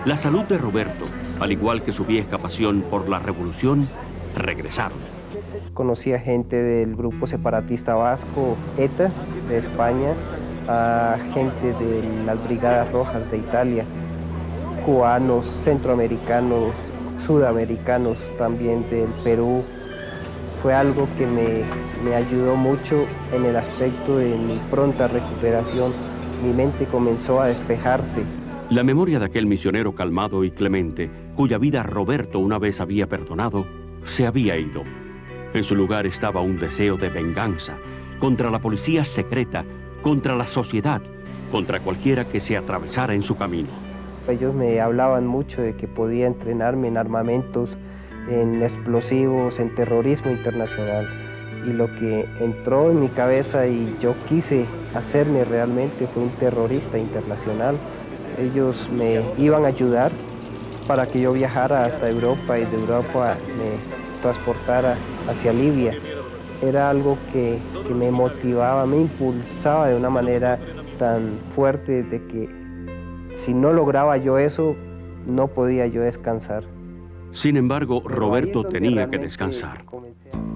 la salud de Roberto, al igual que su vieja pasión por la revolución, regresaron. Conocí a gente del grupo separatista vasco ETA de España, a gente de las Brigadas Rojas de Italia, cubanos, centroamericanos, sudamericanos también del Perú. Fue algo que me ayudó mucho en el aspecto de mi pronta recuperación. Mi mente comenzó a despejarse. La memoria de aquel misionero calmado y clemente, cuya vida Roberto una vez había perdonado, se había ido. En su lugar estaba un deseo de venganza contra la policía secreta, contra la sociedad, contra cualquiera que se atravesara en su camino. Ellos me hablaban mucho de que podía entrenarme en armamentos, en explosivos, en terrorismo internacional. Y lo que entró en mi cabeza y yo quise hacerme realmente fue un terrorista internacional. Ellos me iban a ayudar para que yo viajara hasta Europa y de Europa me transportara hacia Libia. Era algo que me motivaba, me impulsaba de una manera tan fuerte de que si no lograba yo eso, no podía yo descansar. Sin embargo, Roberto tenía que descansar.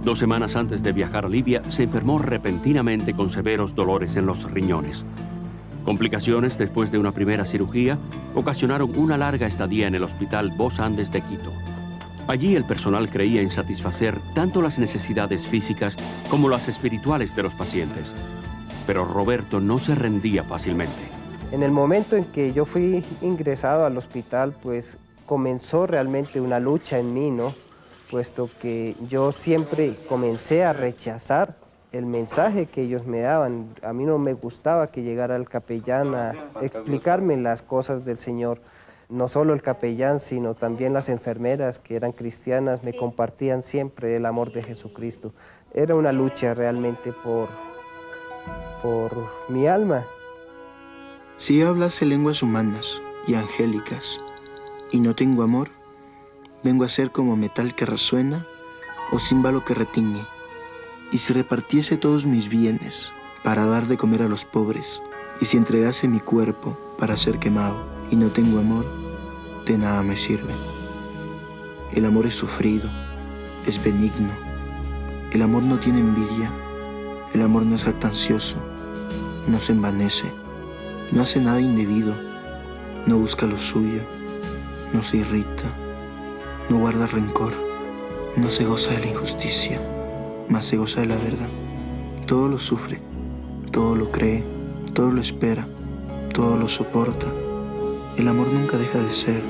2 semanas antes de viajar a Libia, se enfermó repentinamente con severos dolores en los riñones. Complicaciones después de una primera cirugía ocasionaron una larga estadía en el Hospital Vos Andes de Quito. Allí el personal creía en satisfacer tanto las necesidades físicas como las espirituales de los pacientes. Pero Roberto no se rendía fácilmente. En el momento en que yo fui ingresado al hospital, pues comenzó realmente una lucha en mí, ¿no? Puesto que yo siempre comencé a rechazar el mensaje que ellos me daban. A mí no me gustaba que llegara el capellán a explicarme las cosas del Señor. No solo el capellán, sino también las enfermeras que eran cristianas me compartían siempre el amor de Jesucristo. Era una lucha realmente por mi alma. Si yo hablase lenguas humanas y angélicas y no tengo amor, vengo a ser como metal que resuena o címbalo que retiñe. Y si repartiese todos mis bienes para dar de comer a los pobres, y si entregase mi cuerpo para ser quemado y no tengo amor, de nada me sirve. El amor es sufrido, es benigno. El amor no tiene envidia. El amor no es jactancioso, no se envanece, no hace nada indebido, no busca lo suyo, no se irrita, no guarda rencor, no se goza de la injusticia, mas se goza de la verdad. Todo lo sufre, todo lo cree, todo lo espera, todo lo soporta. El amor nunca deja de ser.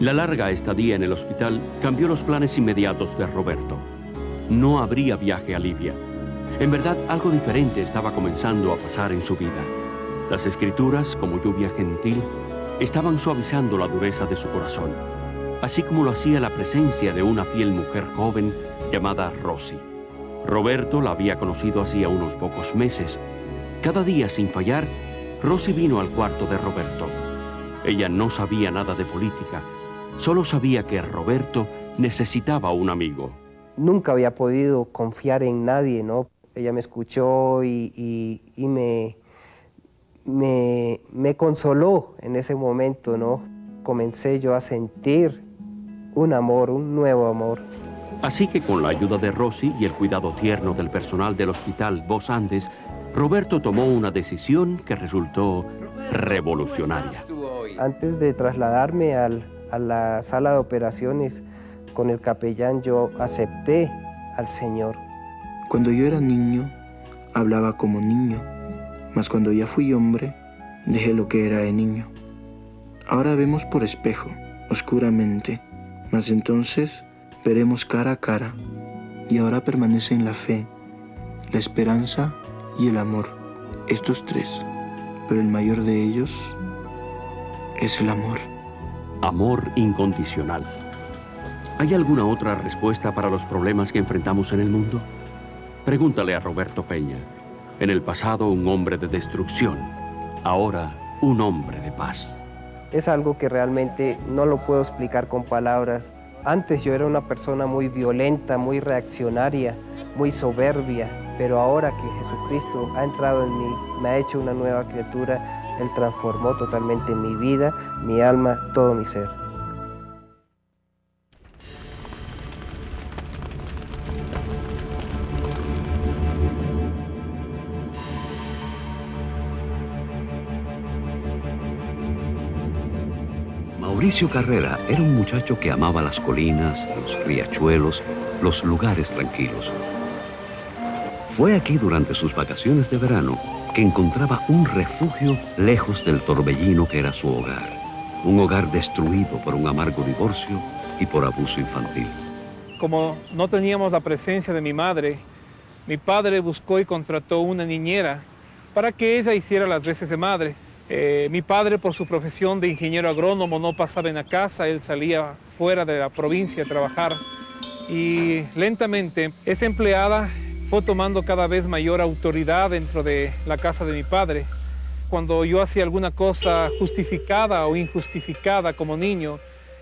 La larga estadía en el hospital cambió los planes inmediatos de Roberto. No habría viaje a Libia. En verdad, algo diferente estaba comenzando a pasar en su vida. Las escrituras, como lluvia gentil, estaban suavizando la dureza de su corazón, así como lo hacía la presencia de una fiel mujer joven llamada Rosy. Roberto la había conocido hacía unos pocos meses. Cada día, sin fallar, Rosy vino al cuarto de Roberto. Ella no sabía nada de política, solo sabía que Roberto necesitaba un amigo. Nunca había podido confiar en nadie, ¿no? Ella me escuchó y me consoló en ese momento, ¿no? Comencé yo a sentir un amor, un nuevo amor. Así que con la ayuda de Rosy y el cuidado tierno del personal del hospital Vos Andes, Roberto tomó una decisión que resultó revolucionaria. Antes de trasladarme a la sala de operaciones con el capellán, yo acepté al Señor. Cuando yo era niño, hablaba como niño, mas cuando ya fui hombre, dejé lo que era de niño. Ahora vemos por espejo, oscuramente, mas entonces veremos cara a cara. Y ahora permanecen la fe, la esperanza y el amor, estos tres, pero el mayor de ellos es el amor. Amor incondicional. ¿Hay alguna otra respuesta para los problemas que enfrentamos en el mundo? Pregúntale a Roberto Peña. En el pasado un hombre de destrucción, ahora un hombre de paz. Es algo que realmente no lo puedo explicar con palabras. Antes yo era una persona muy violenta, muy reaccionaria, muy soberbia, pero ahora que Jesucristo ha entrado en mí, me ha hecho una nueva criatura, Él transformó totalmente mi vida, mi alma, todo mi ser. Mauricio Carrera era un muchacho que amaba las colinas, los riachuelos, los lugares tranquilos. Fue aquí durante sus vacaciones de verano que encontraba un refugio lejos del torbellino que era su hogar. Un hogar destruido por un amargo divorcio y por abuso infantil. Como no teníamos la presencia de mi madre, mi padre buscó y contrató una niñera para que ella hiciera las veces de madre. Mi padre, por su profesión de ingeniero agrónomo, no pasaba en la casa, él salía fuera de la provincia a trabajar. Y lentamente, esa empleada fue tomando cada vez mayor autoridad dentro de la casa de mi padre. Cuando yo hacía alguna cosa justificada o injustificada como niño,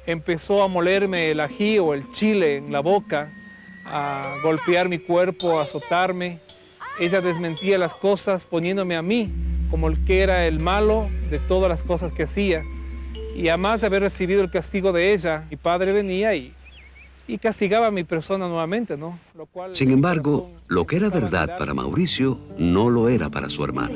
empezó a molerme el ají o el chile en la boca, a golpear mi cuerpo, a azotarme. Ella desmentía las cosas poniéndome a mí como el que era el malo de todas las cosas que hacía. Y además de haber recibido el castigo de ella, mi padre venía y castigaba a mi persona nuevamente, ¿no? Lo cual, sin embargo, lo que era verdad para Mauricio no lo era para su hermana.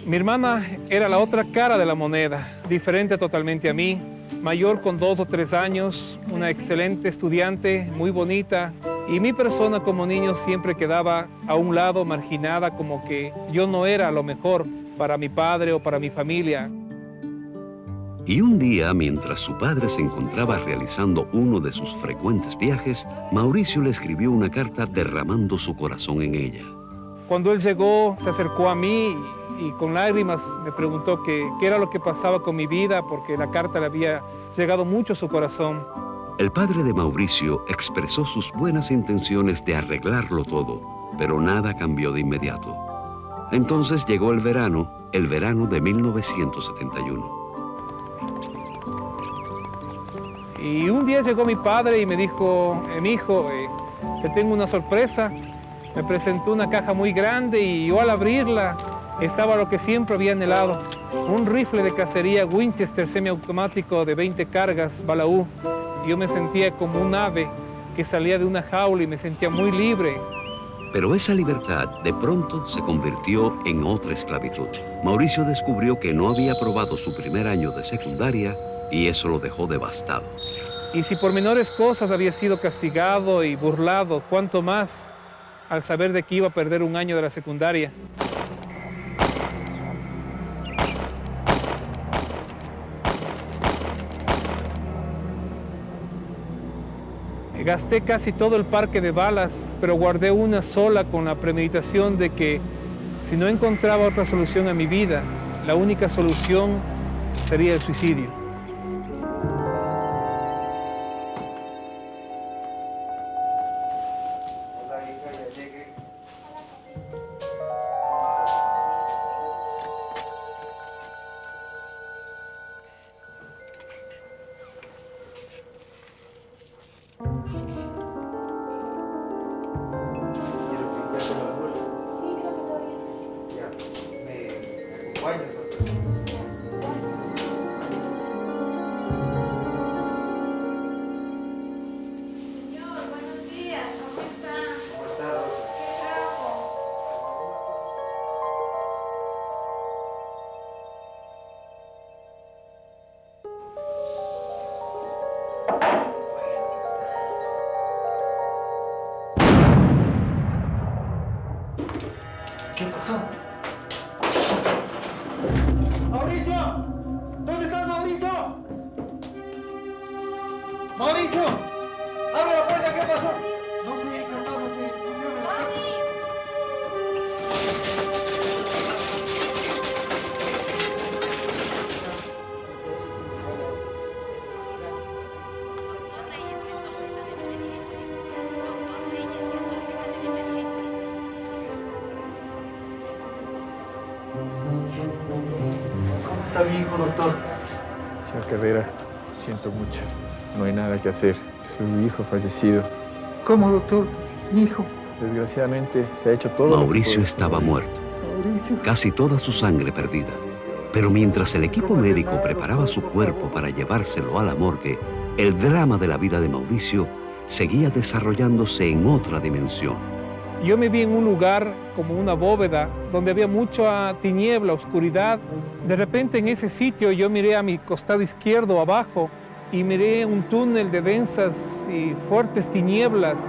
Mi hermana era la otra cara de la moneda, diferente totalmente a mí, mayor con 2 o 3 años, una excelente estudiante, muy bonita, y mi persona como niño siempre quedaba a un lado, marginada, como que yo no era lo mejor para mi padre o para mi familia. Y un día, mientras su padre se encontraba realizando uno de sus frecuentes viajes, Mauricio le escribió una carta derramando su corazón en ella. Cuando él llegó, se acercó a mí y con lágrimas me preguntó qué era lo que pasaba con mi vida, porque la carta le había llegado mucho a su corazón. El padre de Mauricio expresó sus buenas intenciones de arreglarlo todo, pero nada cambió de inmediato. Entonces llegó el verano de 1971. Y un día llegó mi padre y me dijo, mi hijo, te tengo una sorpresa. Me presentó una caja muy grande y yo al abrirla estaba lo que siempre había anhelado. Un rifle de cacería Winchester semiautomático de 20 cargas, Balaú. Yo me sentía como un ave que salía de una jaula y me sentía muy libre. Pero esa libertad de pronto se convirtió en otra esclavitud. Mauricio descubrió que no había aprobado su primer año de secundaria y eso lo dejó devastado. Y si por menores cosas había sido castigado y burlado, ¿cuánto más al saber de que iba a perder un año de la secundaria. Gasté casi todo el parque de balas, pero guardé una sola con la premeditación de que si no encontraba otra solución a mi vida, la única solución sería el suicidio. ¿Qué pasó? ¡Mauricio! ¿Dónde estás, Mauricio? ¡Mauricio! ¡Abre la puerta! ¿Qué pasó? No sé, carnal, no sé. No se abre la puerta. ¿Cómo está mi hijo, doctor? Señor Carrera, siento mucho. No hay nada que hacer. Su hijo fallecido. ¿Cómo, doctor? Mi hijo. Desgraciadamente se ha hecho todo. Mauricio estaba muerto. Casi toda su sangre perdida. Pero mientras el equipo médico preparaba su cuerpo para llevárselo a la morgue, el drama de la vida de Mauricio seguía desarrollándose en otra dimensión. Yo me vi en un lugar como una bóveda donde había mucha tiniebla, oscuridad. De repente en ese sitio yo miré a mi costado izquierdo abajo y miré un túnel de densas y fuertes tinieblas.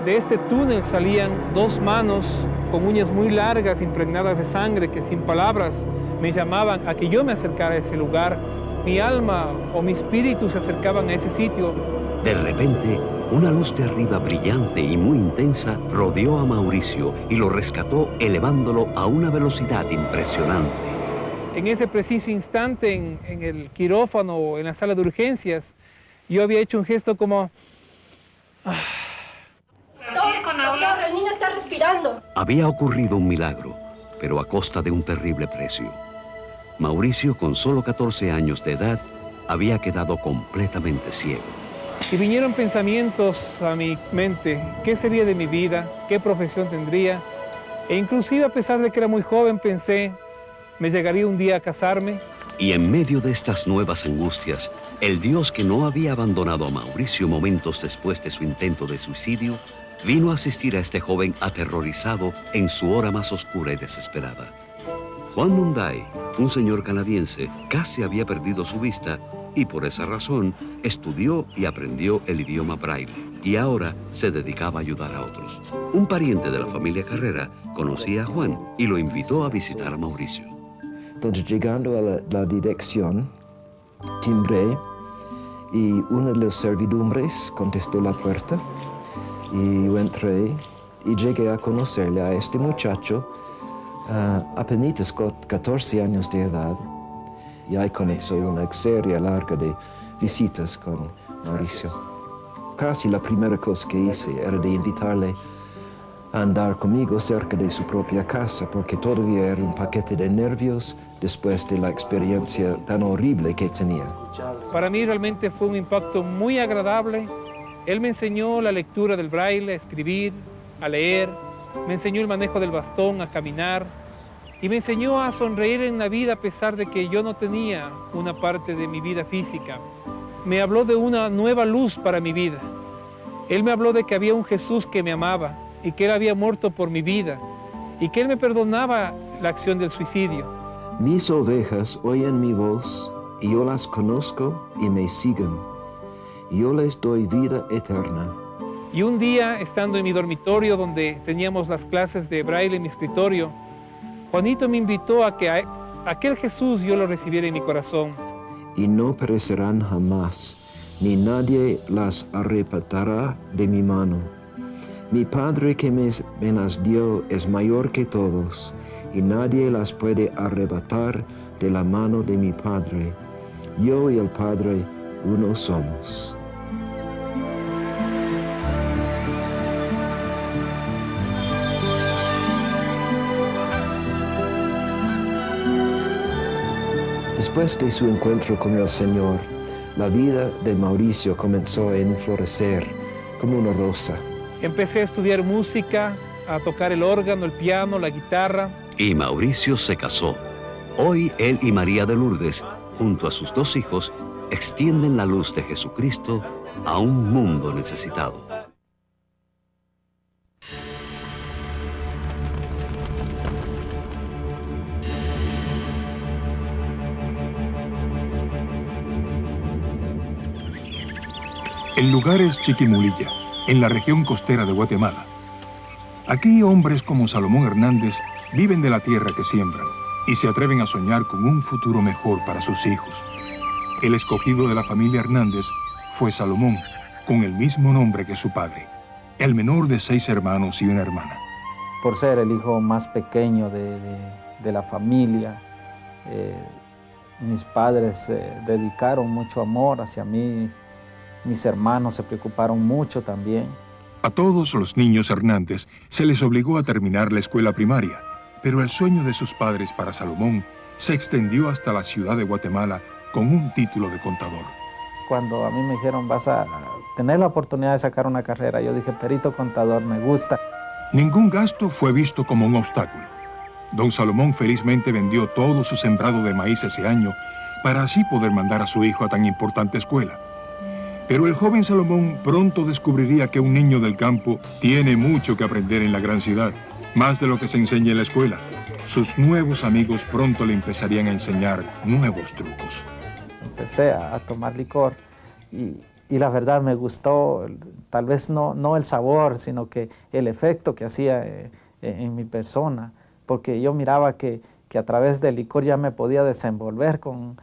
De este túnel salían dos manos con uñas muy largas, impregnadas de sangre, que sin palabras me llamaban a que yo me acercara a ese lugar. Mi alma o mi espíritu se acercaban a ese sitio. De repente, una luz de arriba brillante y muy intensa rodeó a Mauricio y lo rescató elevándolo a una velocidad impresionante. En ese preciso instante, en el quirófano o en la sala de urgencias, yo había hecho un gesto como... Doctor, el niño está respirando. Había ocurrido un milagro, pero a costa de un terrible precio. Mauricio, con solo 14 años de edad, había quedado completamente ciego. Y vinieron pensamientos a mi mente, ¿qué sería de mi vida? ¿Qué profesión tendría? E inclusive a pesar de que era muy joven, pensé, ¿me llegaría un día a casarme? Y en medio de estas nuevas angustias, el Dios que no había abandonado a Mauricio momentos después de su intento de suicidio, vino a asistir a este joven aterrorizado en su hora más oscura y desesperada. Juan Munday, un señor canadiense, casi había perdido su vista y por esa razón estudió y aprendió el idioma braille y ahora se dedicaba a ayudar a otros. Un pariente de la familia Carrera conocía a Juan y lo invitó a visitar a Mauricio. Entonces, llegando a la dirección, timbré y uno de los servidumbres contestó la puerta y yo entré y llegué a conocerle a este muchacho apenas 14 años de edad. Y ahí comenzó una serie larga de visitas con Mauricio. Casi la primera cosa que hice era de invitarle a andar conmigo cerca de su propia casa, porque todavía era un paquete de nervios después de la experiencia tan horrible que tenía. Para mí realmente fue un impacto muy agradable. Él me enseñó la lectura del braille, a escribir, a leer, me enseñó el manejo del bastón, a caminar, y me enseñó a sonreír en la vida a pesar de que yo no tenía una parte de mi vida física. Me habló de una nueva luz para mi vida. Él me habló de que había un Jesús que me amaba y que Él había muerto por mi vida y que Él me perdonaba la acción del suicidio. Mis ovejas oyen mi voz y yo las conozco y me siguen. Yo les doy vida eterna Y un día, estando en mi dormitorio donde teníamos las clases de braille en mi escritorio, Juanito me invitó a que aquel Jesús yo lo recibiera en mi corazón. Y no perecerán jamás, ni nadie las arrebatará de mi mano. Mi Padre que me las dio es mayor que todos, y nadie las puede arrebatar de la mano de mi Padre. Yo y el Padre uno somos. Después de su encuentro con el Señor, la vida de Mauricio comenzó a enflorecer como una rosa. Empecé a estudiar música, a tocar el órgano, el piano, la guitarra. Y Mauricio se casó. Hoy él y María de Lourdes, junto a sus 2 hijos, extienden la luz de Jesucristo a un mundo necesitado. El lugar es Chiquimulilla, en la región costera de Guatemala. Aquí hombres como Salomón Hernández viven de la tierra que siembran y se atreven a soñar con un futuro mejor para sus hijos. El escogido de la familia Hernández fue Salomón, con el mismo nombre que su padre, el menor de 6 hermanos y una hermana. Por ser el hijo más pequeño de la familia, mis padres dedicaron mucho amor hacia mí. Mis hermanos se preocuparon mucho también. A todos los niños Hernández se les obligó a terminar la escuela primaria, pero el sueño de sus padres para Salomón se extendió hasta la ciudad de Guatemala con un título de contador. Cuando a mí me dijeron, vas a tener la oportunidad de sacar una carrera, yo dije, perito contador, me gusta. Ningún gasto fue visto como un obstáculo. Don Salomón felizmente vendió todo su sembrado de maíz ese año para así poder mandar a su hijo a tan importante escuela. Pero el joven Salomón pronto descubriría que un niño del campo tiene mucho que aprender en la gran ciudad, más de lo que se enseña en la escuela. Sus nuevos amigos pronto le empezarían a enseñar nuevos trucos. Empecé a tomar licor y la verdad me gustó, tal vez no el sabor, sino que el efecto que hacía en mi persona, porque yo miraba que a través del licor ya me podía desenvolver con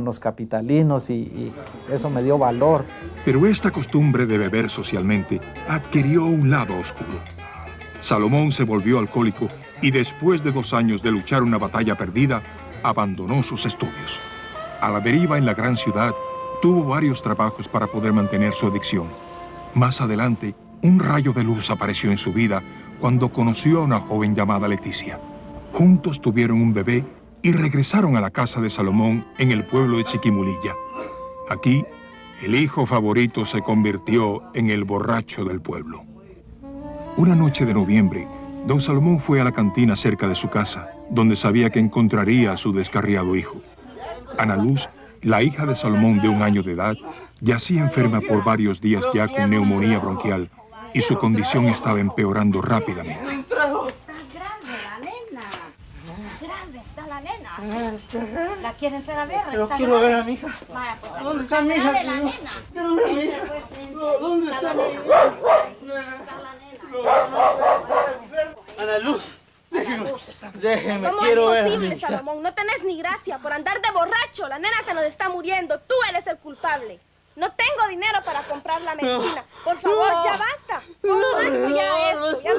los capitalinos y eso me dio valor. Pero esta costumbre de beber socialmente adquirió un lado oscuro. Salomón se volvió alcohólico y después de 2 años de luchar una batalla perdida, abandonó sus estudios. A la deriva en la gran ciudad, tuvo varios trabajos para poder mantener su adicción. Más adelante, un rayo de luz apareció en su vida cuando conoció a una joven llamada Leticia. Juntos tuvieron un bebé y regresaron a la casa de Salomón en el pueblo de Chiquimulilla. Aquí, el hijo favorito se convirtió en el borracho del pueblo. Una noche de noviembre, don Salomón fue a la cantina cerca de su casa, donde sabía que encontraría a su descarriado hijo. Ana Luz, la hija de Salomón de 1 año de edad, yacía enferma por varios días ya con neumonía bronquial y su condición estaba empeorando rápidamente. ¿La quiere entrar a ver? Pero quiero ver a mi hija. Vaya, pues, ¿dónde está mi hija? La nena. Quiero ver a mi hija. ¿Dónde está la nena? Ana Luz, déjeme, quiero ver a mi ¿Cómo es posible, hija. Salomón? No tenés ni gracia. Por andar de borracho, la nena se nos está muriendo. Tú eres el culpable. No tengo dinero para comprar la medicina. Por favor, ya basta. ¿Cómo esto ya esto? Ya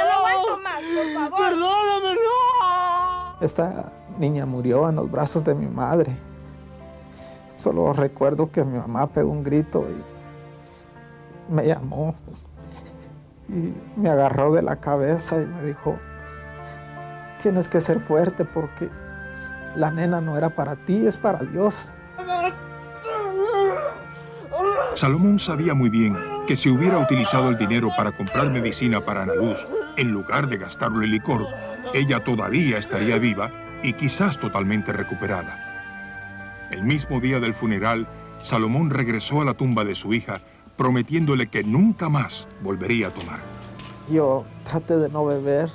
no aguanto más, por favor. Perdóname, no. Esta niña murió en los brazos de mi madre. Solo recuerdo que mi mamá pegó un grito y me llamó y me agarró de la cabeza y me dijo, tienes que ser fuerte porque la nena no era para ti, es para Dios. Salomón sabía muy bien que si hubiera utilizado el dinero para comprar medicina para Ana Luz, en lugar de gastarlo en licor, ella todavía estaría viva y quizás totalmente recuperada. El mismo día del funeral, Salomón regresó a la tumba de su hija, prometiéndole que nunca más volvería a tomar. Yo traté de no beber,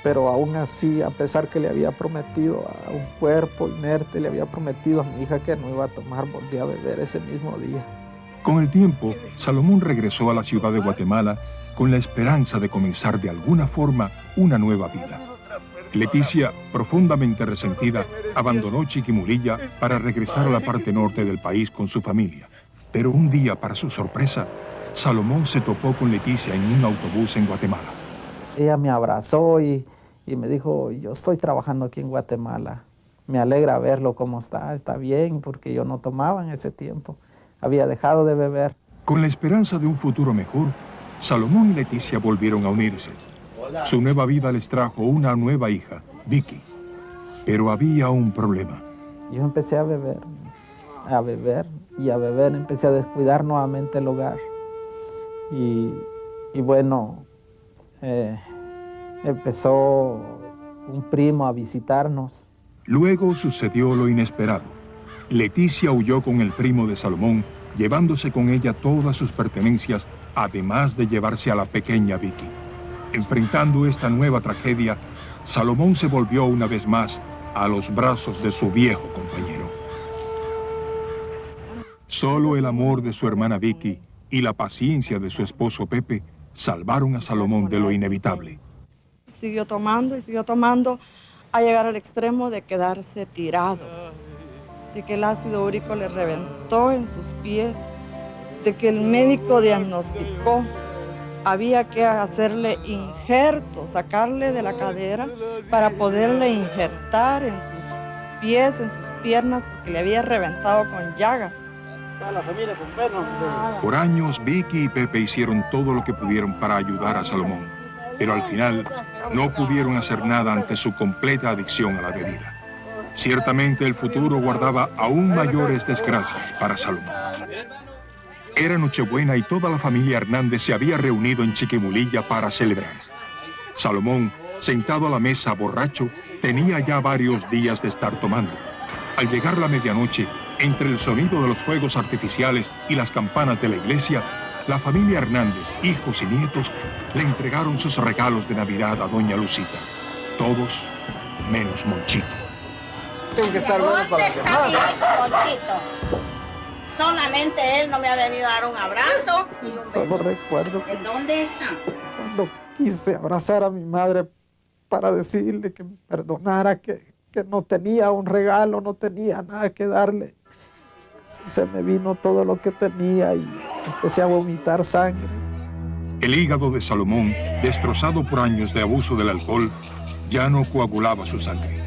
pero aún así, a pesar que le había prometido a un cuerpo inerte, le había prometido a mi hija que no iba a tomar, volví a beber ese mismo día. Con el tiempo, Salomón regresó a la ciudad de Guatemala con la esperanza de comenzar de alguna forma una nueva vida. Leticia, profundamente resentida, abandonó Chiquimulilla para regresar a la parte norte del país con su familia. Pero un día, para su sorpresa, Salomón se topó con Leticia en un autobús en Guatemala. Ella me abrazó y me dijo, yo estoy trabajando aquí en Guatemala. Me alegra verlo cómo está bien, porque yo no tomaba en ese tiempo. Había dejado de beber. Con la esperanza de un futuro mejor, Salomón y Leticia volvieron a unirse. Su nueva vida les trajo una nueva hija, Vicky. Pero había un problema. Yo empecé a beber y a beber. Empecé a descuidar nuevamente el hogar. Y bueno, empezó un primo a visitarnos. Luego sucedió lo inesperado. Leticia huyó con el primo de Salomón, llevándose con ella todas sus pertenencias, además de llevarse a la pequeña Vicky. Enfrentando esta nueva tragedia, Salomón se volvió una vez más a los brazos de su viejo compañero. Solo el amor de su hermana Vicky y la paciencia de su esposo Pepe salvaron a Salomón de lo inevitable. Siguió tomando, a llegar al extremo de quedarse tirado, de que el ácido úrico le reventó en sus pies, de que el médico diagnosticó, había que hacerle injertos, sacarle de la cadera para poderle injertar en sus pies, en sus piernas, porque le había reventado con llagas. Por años, Vicky y Pepe hicieron todo lo que pudieron para ayudar a Salomón, pero al final no pudieron hacer nada ante su completa adicción a la bebida. Ciertamente el futuro guardaba aún mayores desgracias para Salomón. Era Nochebuena y toda la familia Hernández se había reunido en Chiquimulilla para celebrar. Salomón, sentado a la mesa borracho, tenía ya varios días de estar tomando. Al llegar la medianoche, entre el sonido de los fuegos artificiales y las campanas de la iglesia, la familia Hernández, hijos y nietos, le entregaron sus regalos de Navidad a doña Lucita. Todos menos Monchito. Tengo que estar bueno para los demás. Monchito? Solamente él no me ha venido a dar un abrazo. Solo recuerdo que ¿dónde está? cuando quise abrazar a mi madre para decirle que me perdonara, que no tenía un regalo, no tenía nada que darle, se me vino todo lo que tenía y empecé a vomitar sangre. El hígado de Salomón, destrozado por años de abuso del alcohol, ya no coagulaba su sangre.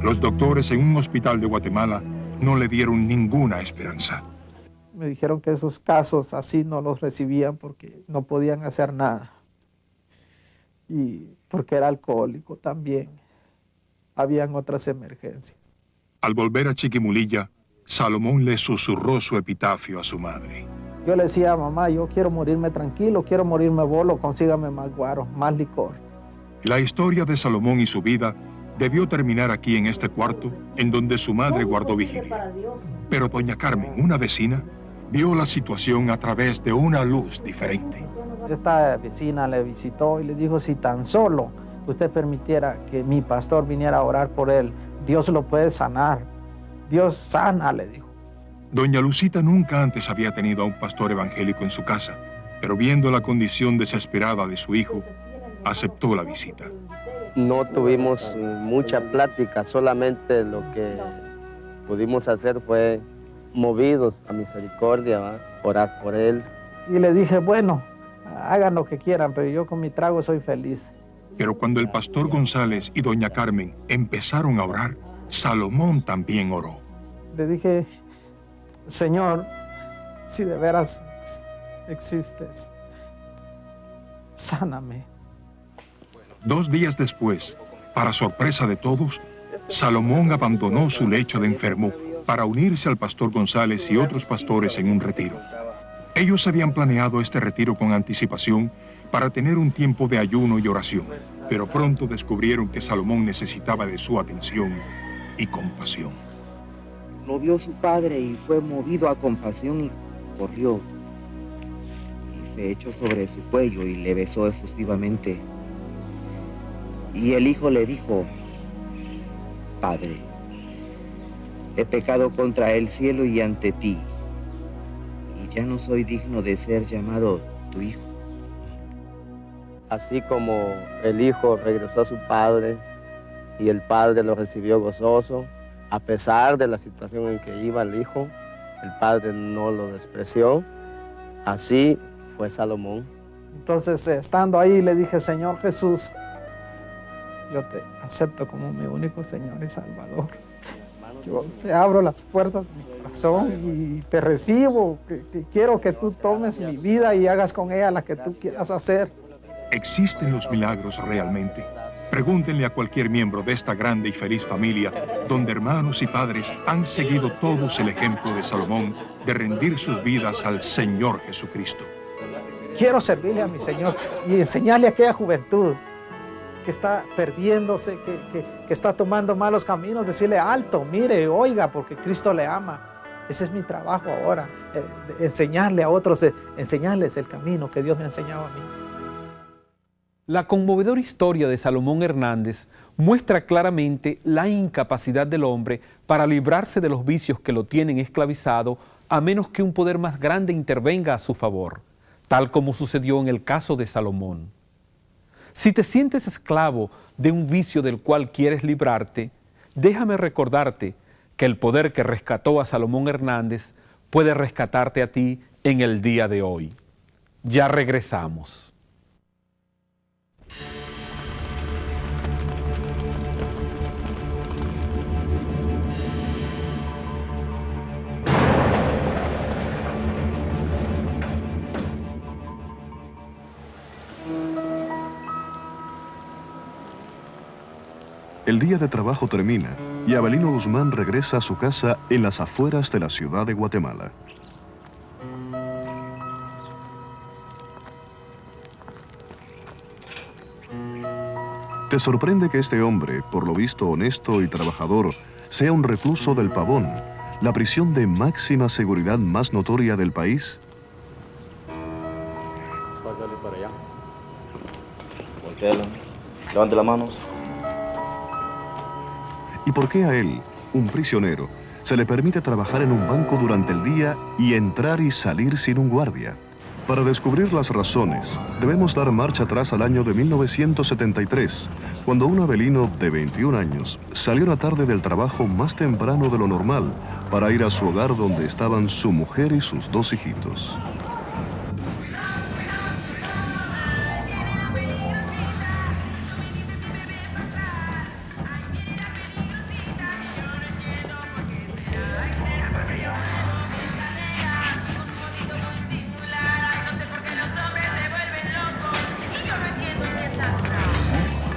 Los doctores en un hospital de Guatemala no le dieron ninguna esperanza. Me dijeron que esos casos así no los recibían porque no podían hacer nada. Y porque era alcohólico también. Habían otras emergencias. Al volver a Chiquimulilla, Salomón le susurró su epitafio a su madre. Yo le decía a mamá, yo quiero morirme tranquilo, quiero morirme bolo, consígame más guaro, más licor. La historia de Salomón y su vida debió terminar aquí en este cuarto, en donde su madre guardó vigilia. Pero doña Carmen, una vecina, vio la situación a través de una luz diferente. Esta vecina le visitó y le dijo, si tan solo usted permitiera que mi pastor viniera a orar por él, Dios lo puede sanar. Dios sana, le dijo. Doña Lucita nunca antes había tenido a un pastor evangélico en su casa, pero viendo la condición desesperada de su hijo, aceptó la visita. No tuvimos mucha plática, solamente lo que pudimos hacer fue movidos a misericordia, ¿va? Orar por él. Y le dije, bueno, hagan lo que quieran, pero yo con mi trago soy feliz. Pero cuando el pastor González y doña Carmen empezaron a orar, Salomón también oró. Le dije, Señor, si de veras existes, sáname. 2 días después, para sorpresa de todos, Salomón abandonó su lecho de enfermo para unirse al pastor González y otros pastores en un retiro. Ellos habían planeado este retiro con anticipación para tener un tiempo de ayuno y oración, pero pronto descubrieron que Salomón necesitaba de su atención y compasión. Lo vio su padre y fue movido a compasión y corrió. Y se echó sobre su cuello y le besó efusivamente. Y el hijo le dijo, Padre, he pecado contra el cielo y ante ti, y ya no soy digno de ser llamado tu hijo. Así como el hijo regresó a su padre y el padre lo recibió gozoso, a pesar de la situación en que iba el hijo, el padre no lo despreció. Así fue Salomón. Entonces, estando ahí, le dije, Señor Jesús, yo te acepto como mi único Señor y Salvador. Yo te abro las puertas de mi corazón y te recibo. Que quiero que tú tomes mi vida y hagas con ella la que tú quieras hacer. ¿Existen los milagros realmente? Pregúntenle a cualquier miembro de esta grande y feliz familia, donde hermanos y padres han seguido todos el ejemplo de Salomón de rendir sus vidas al Señor Jesucristo. Quiero servirle a mi Señor y enseñarle a aquella juventud que está perdiéndose, que está tomando malos caminos, decirle alto, mire, oiga, porque Cristo le ama. Ese es mi trabajo ahora, enseñarle a otros, enseñarles el camino que Dios me ha enseñado a mí. La conmovedora historia de Salomón Hernández muestra claramente la incapacidad del hombre para librarse de los vicios que lo tienen esclavizado a menos que un poder más grande intervenga a su favor, tal como sucedió en el caso de Salomón. Si te sientes esclavo de un vicio del cual quieres librarte, déjame recordarte que el poder que rescató a Salomón Hernández puede rescatarte a ti en el día de hoy. Ya regresamos. El día de trabajo termina y Avelino Guzmán regresa a su casa en las afueras de la ciudad de Guatemala. Te sorprende que este hombre, por lo visto honesto y trabajador, sea un recluso del Pavón, la prisión de máxima seguridad más notoria del país. Pásale para allá. Voltéalo. Levante las manos. ¿Y por qué a él, un prisionero, se le permite trabajar en un banco durante el día y entrar y salir sin un guardia? Para descubrir las razones, debemos dar marcha atrás al año de 1973, cuando un Avelino de 21 años salió una tarde del trabajo más temprano de lo normal para ir a su hogar donde estaban su mujer y sus 2 hijitos.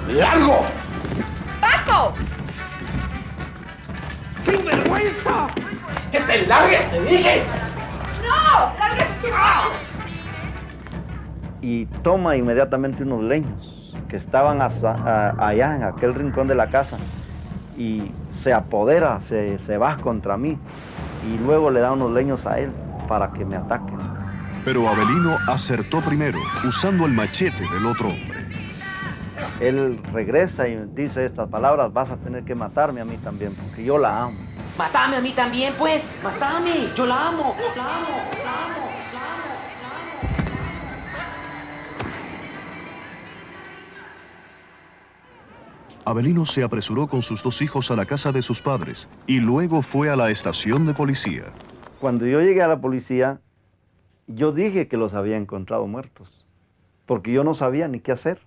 ¡Largo! ¡Paco! ¡Sin vergüenza! ¡Que te largues, te dije! ¡No! ¡Lárgate tú! Y toma inmediatamente unos leños que estaban allá en aquel rincón de la casa y se apodera, se va contra mí y luego le da unos leños a él para que me ataquen. Pero Avelino acertó primero, usando el machete del otro hombre. Él regresa y dice estas palabras: vas a tener que matarme a mí también, porque yo la amo. Mátame a mí también, pues. Mátame. Yo la amo. La amo. La amo. Avelino se apresuró con sus 2 hijos a la casa de sus padres y luego fue a la estación de policía. Cuando yo llegué a la policía, yo dije que los había encontrado muertos, porque yo no sabía ni qué hacer.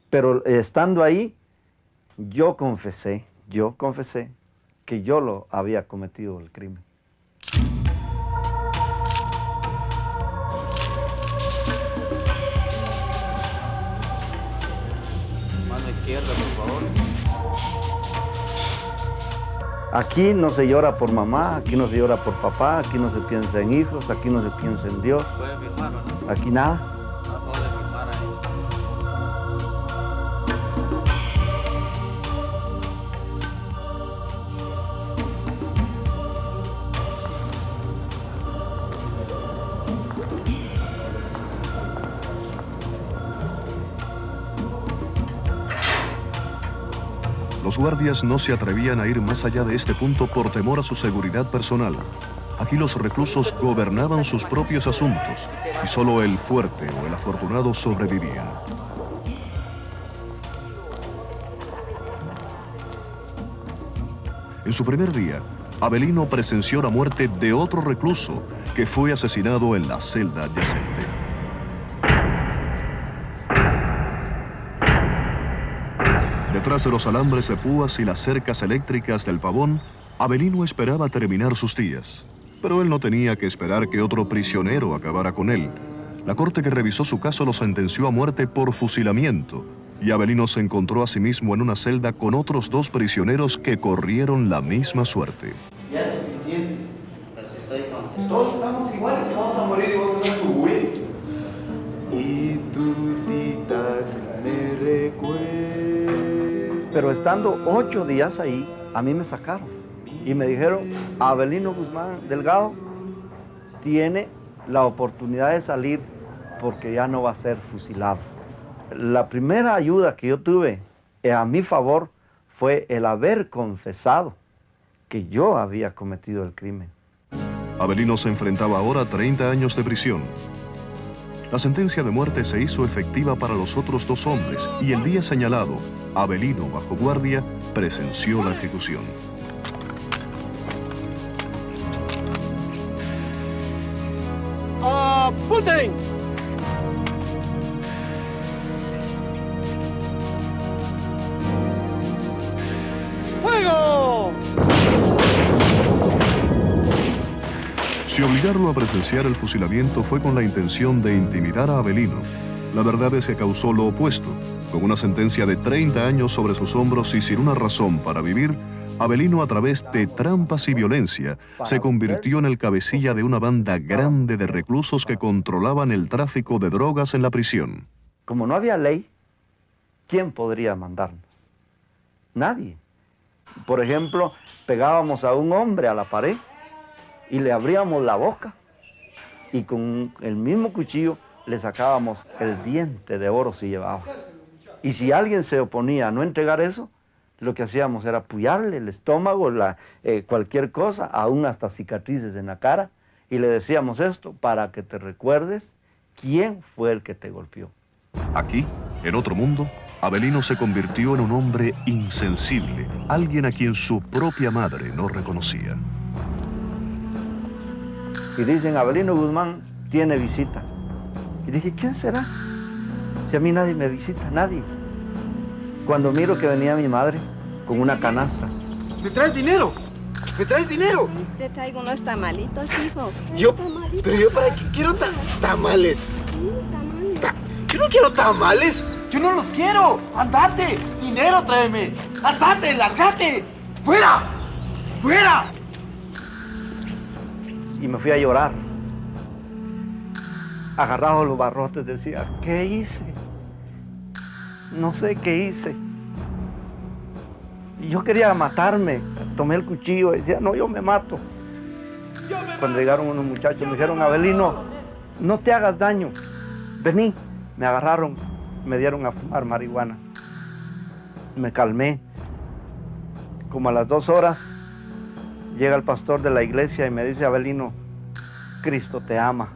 Pero estando ahí, yo confesé que yo lo había cometido el crimen. Mano izquierda, por favor. Aquí no se llora por mamá, aquí no se llora por papá, aquí no se piensa en hijos, aquí no se piensa en Dios. ¿Puede firmar o no? Aquí nada. No puede firmar ahí. Los guardias no se atrevían a ir más allá de este punto por temor a su seguridad personal. Aquí los reclusos gobernaban sus propios asuntos y solo el fuerte o el afortunado sobrevivían. En su primer día, Avelino presenció la muerte de otro recluso que fue asesinado en la celda adyacente. Detrás de los alambres de púas y las cercas eléctricas del pavón, Avelino esperaba terminar sus días. Pero él no tenía que esperar que otro prisionero acabara con él. La corte que revisó su caso lo sentenció a muerte por fusilamiento, y Avelino se encontró a sí mismo en una celda con otros 2 prisioneros que corrieron la misma suerte. Ya es suficiente. Pero si estoy con... Todos estamos iguales, vamos a morir y vos no tu güey. Y tu tita me recuerda. Pero estando 8 días ahí, a mí me sacaron. Y me dijeron, Avelino Guzmán Delgado tiene la oportunidad de salir porque ya no va a ser fusilado. La primera ayuda que yo tuve a mi favor fue el haber confesado que yo había cometido el crimen. Avelino se enfrentaba ahora a 30 años de prisión. La sentencia de muerte se hizo efectiva para los otros 2 hombres y el día señalado, Avelino, bajo guardia, presenció la ejecución. ¡Apunten! ¡Fuego! Si obligarlo a presenciar el fusilamiento fue con la intención de intimidar a Avelino, la verdad es que causó lo opuesto. Con una sentencia de 30 años sobre sus hombros y sin una razón para vivir, Avelino, a través de trampas y violencia, se convirtió en el cabecilla de una banda grande de reclusos que controlaban el tráfico de drogas en la prisión. Como no había ley, ¿quién podría mandarnos? Nadie. Por ejemplo, pegábamos a un hombre a la pared y le abríamos la boca y con el mismo cuchillo le sacábamos el diente de oro si llevaba. Y si alguien se oponía a no entregar eso, lo que hacíamos era apoyarle el estómago, cualquier cosa, aún hasta cicatrices en la cara, y le decíamos esto para que te recuerdes quién fue el que te golpeó. Aquí, en otro mundo, Avelino se convirtió en un hombre insensible, alguien a quien su propia madre no reconocía. Y dicen, Avelino Guzmán tiene visita. Y dije, ¿quién será? Si a mí nadie me visita, nadie. Cuando miro que venía mi madre con una canasta. ¿Me traes dinero? ¿Me traes dinero? Te traigo unos tamalitos, hijo. Pero yo para qué quiero tamales. Yo no quiero tamales. Yo no los quiero. Andate. Dinero tráeme. Andate, lárgate. ¡Fuera! ¡Fuera! Y me fui a llorar. Agarrado los barrotes decía, ¿qué hice? No sé qué hice. Y yo quería matarme. Tomé el cuchillo y decía, no, yo me mato. Cuando llegaron unos muchachos me dijeron, Avelino, no te hagas daño. Vení. Me agarraron, me dieron a fumar marihuana. Me calmé. Como a las 2 horas, llega el pastor de la iglesia y me dice, Avelino, Cristo te ama.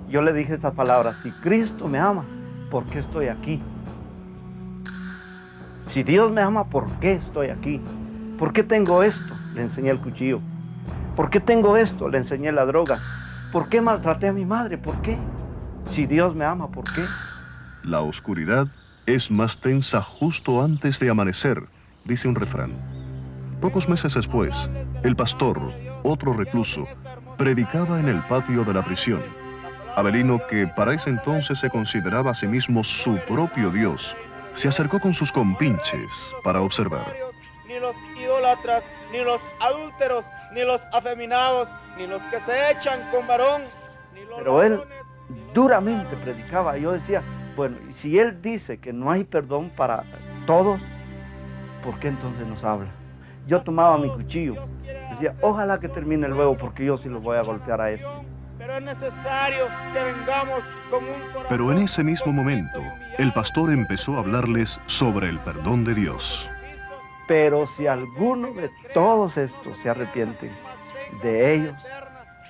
Yo le dije estas palabras, si Cristo me ama, ¿por qué estoy aquí? Si Dios me ama, ¿por qué estoy aquí? ¿Por qué tengo esto? Le enseñé el cuchillo. ¿Por qué tengo esto? Le enseñé la droga. ¿Por qué maltraté a mi madre? ¿Por qué? Si Dios me ama, ¿por qué? La oscuridad es más tensa justo antes de amanecer, dice un refrán. Pocos meses después, el pastor, otro recluso, predicaba en el patio de la prisión. Avelino, que para ese entonces se consideraba a sí mismo su propio Dios, se acercó con sus compinches para observar. Ni los idólatras, ni los adúlteros, ni los afeminados, ni los que se echan con varón, ni los Pero él duramente predicaba. Yo decía, bueno, si él dice que no hay perdón para todos, ¿por qué entonces nos habla? Yo tomaba mi cuchillo, decía, ojalá que termine luego porque yo sí los voy a golpear a este. Pero es necesario que vengamos con un corazón. Pero en ese mismo momento, el pastor empezó a hablarles sobre el perdón de Dios. Pero si alguno de todos estos se arrepienten, de ellos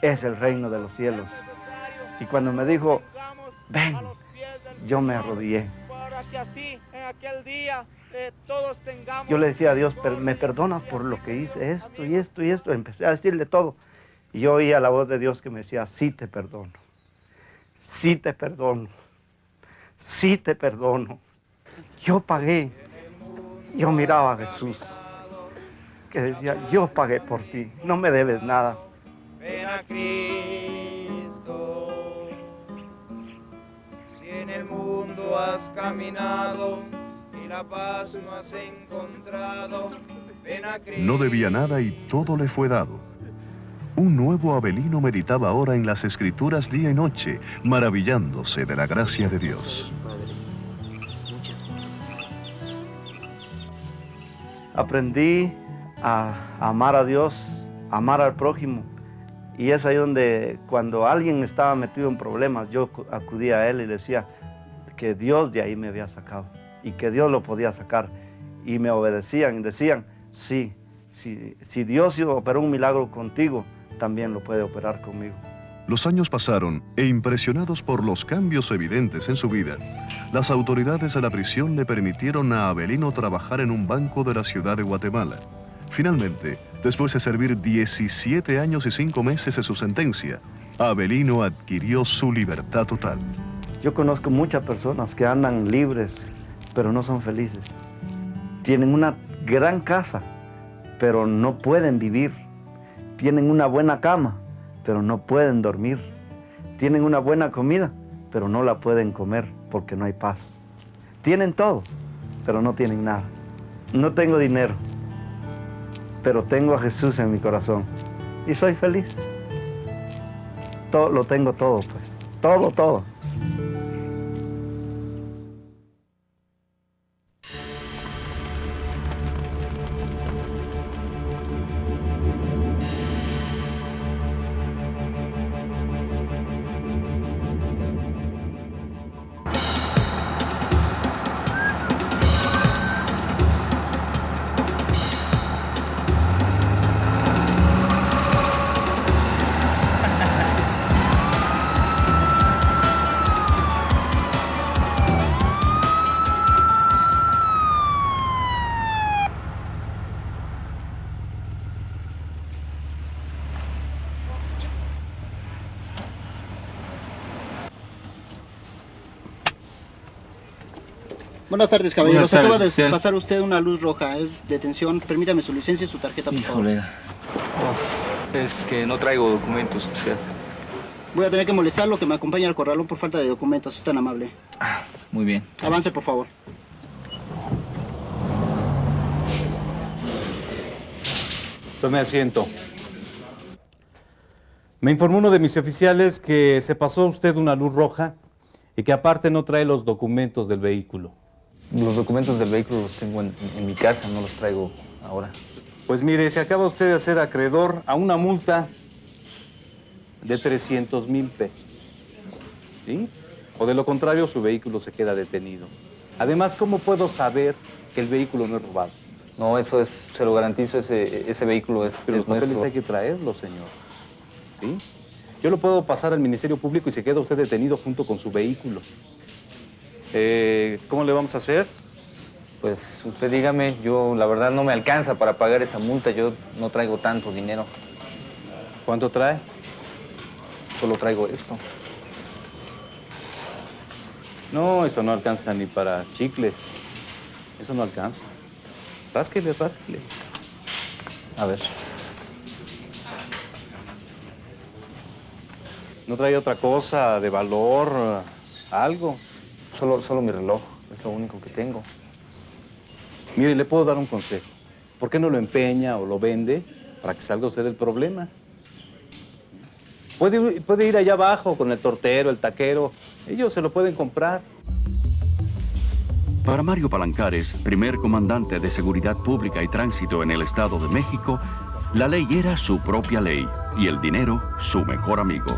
es el reino de los cielos. Y cuando me dijo, ven, yo me arrodillé. Yo le decía a Dios, ¿me perdonas por lo que hice esto y esto y esto? Empecé a decirle todo. Y yo oía la voz de Dios que me decía, sí te perdono, sí te perdono, sí te perdono. Yo pagué. Yo miraba a Jesús, que decía, yo pagué por ti, no me debes nada. Ven a Cristo, si en el mundo has caminado y la paz no has encontrado, ven a Cristo. No debía nada y todo le fue dado. Un nuevo Avelino meditaba ahora en las Escrituras día y noche, maravillándose de la gracia de Dios. Aprendí a amar a Dios, a amar al prójimo. Y es ahí donde cuando alguien estaba metido en problemas, yo acudía a él y le decía que Dios de ahí me había sacado y que Dios lo podía sacar. Y me obedecían y decían, sí, si Dios operó un milagro contigo, también lo puede operar conmigo. Los años pasaron e impresionados por los cambios evidentes en su vida, las autoridades de la prisión le permitieron a Avelino trabajar en un banco de la ciudad de Guatemala. Finalmente, después de servir 17 años y 5 meses de su sentencia, Avelino adquirió su libertad total. Yo conozco muchas personas que andan libres, pero no son felices. Tienen una gran casa, pero no pueden vivir. Tienen una buena cama, pero no pueden dormir. Tienen una buena comida, pero no la pueden comer porque no hay paz. Tienen todo, pero no tienen nada. No tengo dinero, pero tengo a Jesús en mi corazón y soy feliz. Lo tengo todo, pues. Todo. Buenas tardes, caballero. Buenas tardes, Acaba de oficial. pasar usted una luz roja. Es detención. Permítame su licencia y su tarjeta, por favor. Híjole. Es que no traigo documentos, oficial. Voy a tener que molestarlo, que me acompañe al corralón por falta de documentos. Es tan amable. Muy bien. Avance, por favor. Tome asiento. Me informó uno de mis oficiales que se pasó a usted una luz roja y que aparte no trae los documentos del vehículo. Los documentos del vehículo los tengo en mi casa, no los traigo ahora. Pues mire, se acaba usted de hacer acreedor a una multa de 300,000 pesos. ¿Sí? O de lo contrario, su vehículo se queda detenido. Además, ¿cómo puedo saber que el vehículo no es robado? No, eso es, se lo garantizo, ese vehículo es, Pero los papeles nuestro. hay que traerlos, señor. ¿Sí? Yo lo puedo pasar al Ministerio Público y se queda usted detenido junto con su vehículo. ¿Cómo le vamos a hacer? Pues usted dígame, yo la verdad no me alcanza para pagar esa multa, yo no traigo tanto dinero. ¿Cuánto trae? Solo traigo esto. No, esto no alcanza ni para chicles. Eso no alcanza. Rásquele, rásquele. A ver. ¿No trae otra cosa de valor, algo? Solo mi reloj, es lo único que tengo. Mire, le puedo dar un consejo. ¿Por qué no lo empeña o lo vende para que salga usted del problema? Puede ir allá abajo con el tortero, el taquero. Ellos se lo pueden comprar. Para Mario Palancares, primer comandante de Seguridad Pública y Tránsito en el Estado de México, la ley era su propia ley y el dinero su mejor amigo.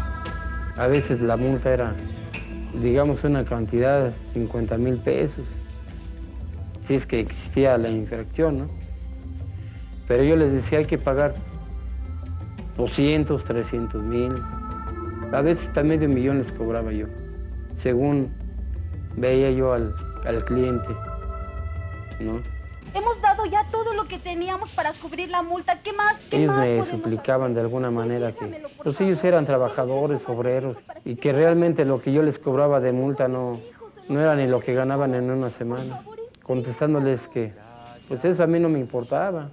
A veces la multa era, digamos, una cantidad de 50,000 pesos, si es que existía la infracción, ¿no? Pero yo les decía, hay que pagar 200, 300 mil. A veces hasta $500,000 les cobraba yo, según veía yo al cliente, ¿no? Hemos dado ya todo lo que teníamos para cubrir la multa. ¿Qué más? Ellos me suplicaban de alguna manera que pues ellos eran trabajadores, obreros, y que realmente lo que yo les cobraba de multa no era ni lo que ganaban en una semana. Contestándoles que pues eso a mí no me importaba.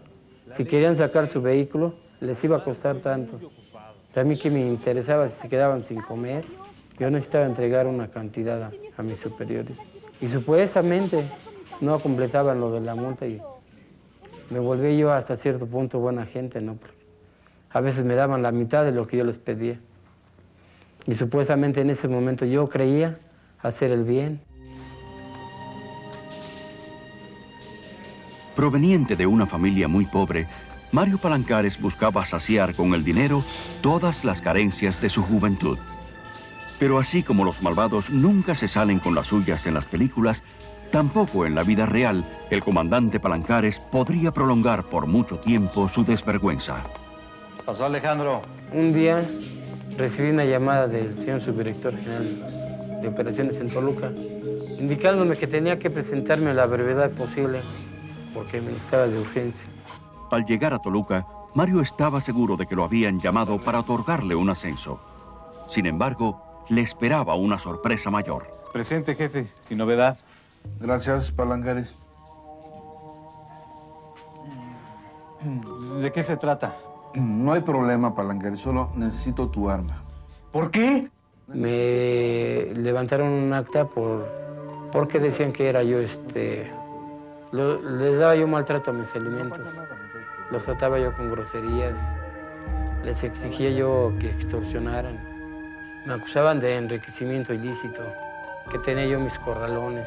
Si querían sacar su vehículo, les iba a costar tanto. A mí que me interesaba si se quedaban sin comer. Yo necesitaba entregar una cantidad a mis superiores. Y supuestamente no completaban lo de la multa y me volví yo hasta cierto punto buena gente, ¿no? A veces me daban la mitad de lo que yo les pedía. Y supuestamente en ese momento yo creía hacer el bien. Proveniente de una familia muy pobre, Mario Palancares buscaba saciar con el dinero todas las carencias de su juventud. Pero así como los malvados nunca se salen con las suyas en las películas, tampoco en la vida real el comandante Palancares podría prolongar por mucho tiempo su desvergüenza. ¿Qué pasó, Alejandro? Un día recibí una llamada del señor subdirector general de operaciones en Toluca, indicándome que tenía que presentarme a la brevedad posible porque me necesitaba de urgencia. Al llegar a Toluca, Mario estaba seguro de que lo habían llamado para otorgarle un ascenso. Sin embargo, le esperaba una sorpresa mayor. Presente, jefe, sin novedad. Gracias, Palancares. ¿De qué se trata? No hay problema, Palancares, solo necesito tu arma. ¿Por qué? Me levantaron un acta porque decían que era yo, les daba yo maltrato a mis alimentos. Los trataba yo con groserías, les exigía yo que extorsionaran. Me acusaban de enriquecimiento ilícito, que tenía yo mis corralones.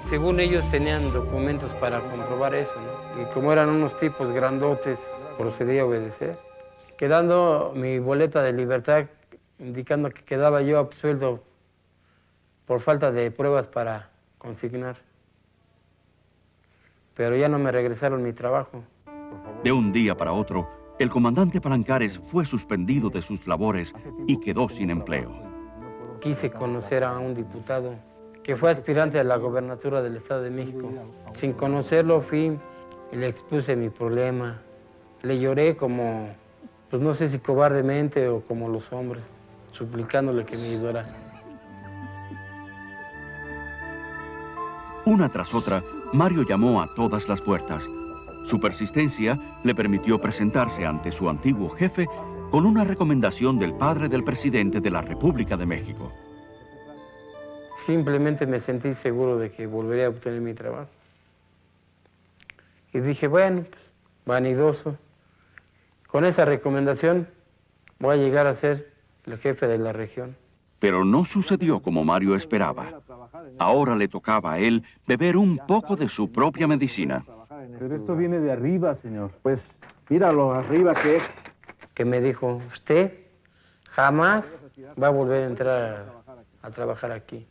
Según ellos tenían documentos para comprobar eso, ¿no? Y como eran unos tipos grandotes, procedí a obedecer. Quedando mi boleta de libertad, indicando que quedaba yo absuelto por falta de pruebas para consignar. Pero ya no me regresaron mi trabajo. De un día para otro, el comandante Palancares fue suspendido de sus labores y quedó sin empleo. Quise conocer a un diputado que fue aspirante a la gobernatura del Estado de México. Sin conocerlo fui y le expuse mi problema. Le lloré como, pues no sé si cobardemente o como los hombres, suplicándole que me ayudara. Una tras otra, Mario llamó a todas las puertas. Su persistencia le permitió presentarse ante su antiguo jefe con una recomendación del padre del presidente de la República de México. Simplemente me sentí seguro de que volvería a obtener mi trabajo. Y dije, bueno, pues, vanidoso, con esa recomendación voy a llegar a ser el jefe de la región. Pero no sucedió como Mario esperaba. Ahora le tocaba a él beber un poco de su propia medicina. Pero esto viene de arriba, señor. Pues míralo arriba que es. Que me dijo, usted jamás va a volver a entrar a trabajar aquí.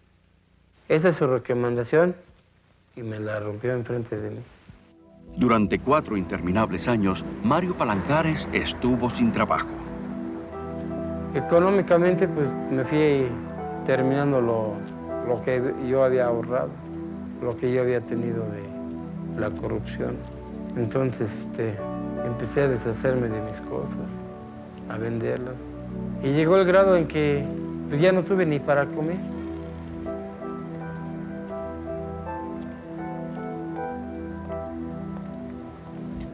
Esa es su recomendación y me la rompió enfrente de mí. Durante 4 interminables años, Mario Palancares estuvo sin trabajo. Económicamente, pues me fui terminando lo que yo había ahorrado, lo que yo había tenido de la corrupción. Entonces, empecé a deshacerme de mis cosas, a venderlas. Y llegó el grado en que pues, ya no tuve ni para comer.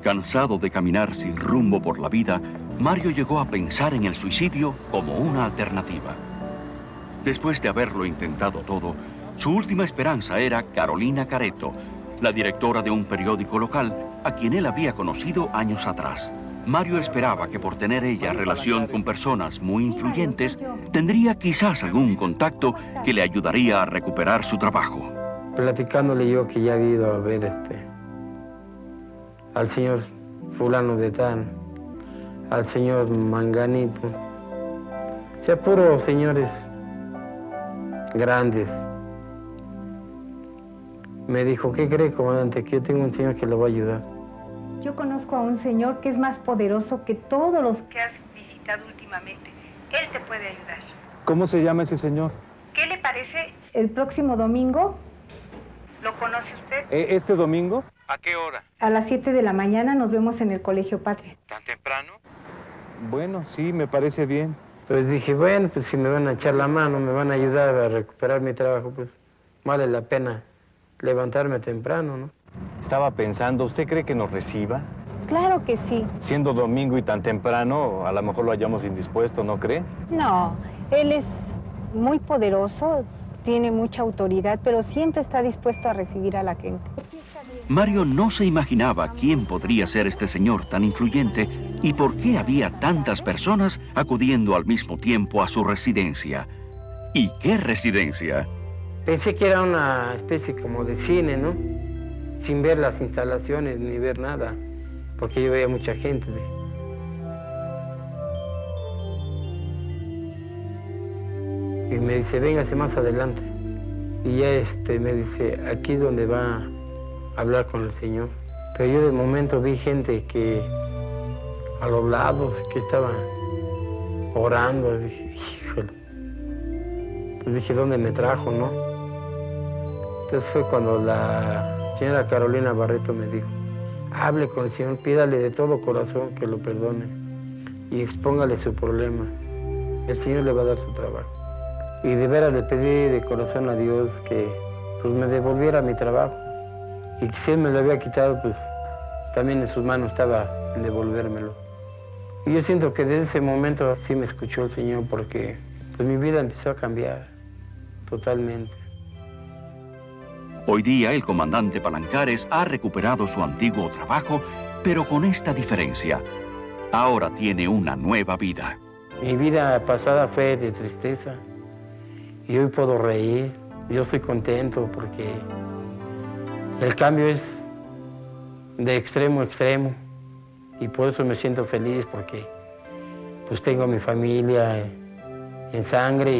Cansado de caminar sin rumbo por la vida, Mario llegó a pensar en el suicidio como una alternativa. Después de haberlo intentado todo, su última esperanza era Carolina Careto, la directora de un periódico local a quien él había conocido años atrás. Mario esperaba que por tener ella relación con personas muy influyentes, tendría quizás algún contacto que le ayudaría a recuperar su trabajo. Platicándole yo que ya había ido a ver al señor fulano de tal, al señor Manganito, o sea, puros señores grandes. Me dijo, ¿qué cree, comandante? Que yo tengo un señor que lo va a ayudar. Yo conozco a un señor que es más poderoso que todos los que has visitado necesitado últimamente. Él te puede ayudar. ¿Cómo se llama ese señor? ¿Qué le parece? El próximo domingo, ¿Lo conoce usted? ¿Este domingo? ¿A qué hora? a las 7 de la mañana, nos vemos en el Colegio Patria. ¿Tan temprano? Bueno, sí, me parece bien. Pues dije, bueno, pues si me van a echar la mano, me van a ayudar a recuperar mi trabajo, pues vale la pena levantarme temprano, ¿no? Estaba pensando, ¿usted cree que nos reciba? Claro que sí. Siendo domingo y tan temprano, a lo mejor lo hayamos indispuesto, ¿no cree? No, él es muy poderoso, tiene mucha autoridad, pero siempre está dispuesto a recibir a la gente. Mario no se imaginaba quién podría ser este señor tan influyente y por qué había tantas personas acudiendo al mismo tiempo a su residencia. ¿Y qué residencia? Pensé que era una especie como de cine, ¿no? Sin ver las instalaciones ni ver nada, porque yo veía mucha gente. Y me dice, véngase más adelante. Y ya me dice, aquí es donde va a hablar con el Señor. Pero yo de momento vi gente que a los lados, que estaban orando. Dije, híjole. Pues dije, ¿dónde me trajo, no? Entonces fue cuando la señora Carolina Barreto me dijo, hable con el Señor, pídale de todo corazón que lo perdone y expóngale su problema. El Señor le va a dar su trabajo. Y de veras le pedí de corazón a Dios que pues, me devolviera mi trabajo. Y que si Él me lo había quitado, pues también en sus manos estaba en devolvérmelo. Y yo siento que desde ese momento sí me escuchó el Señor porque pues, mi vida empezó a cambiar totalmente. Hoy día el comandante Palancares ha recuperado su antiguo trabajo, pero con esta diferencia. Ahora tiene una nueva vida. Mi vida pasada fue de tristeza y hoy puedo reír. Yo estoy contento porque el cambio es de extremo a extremo y por eso me siento feliz porque pues tengo mi familia en sangre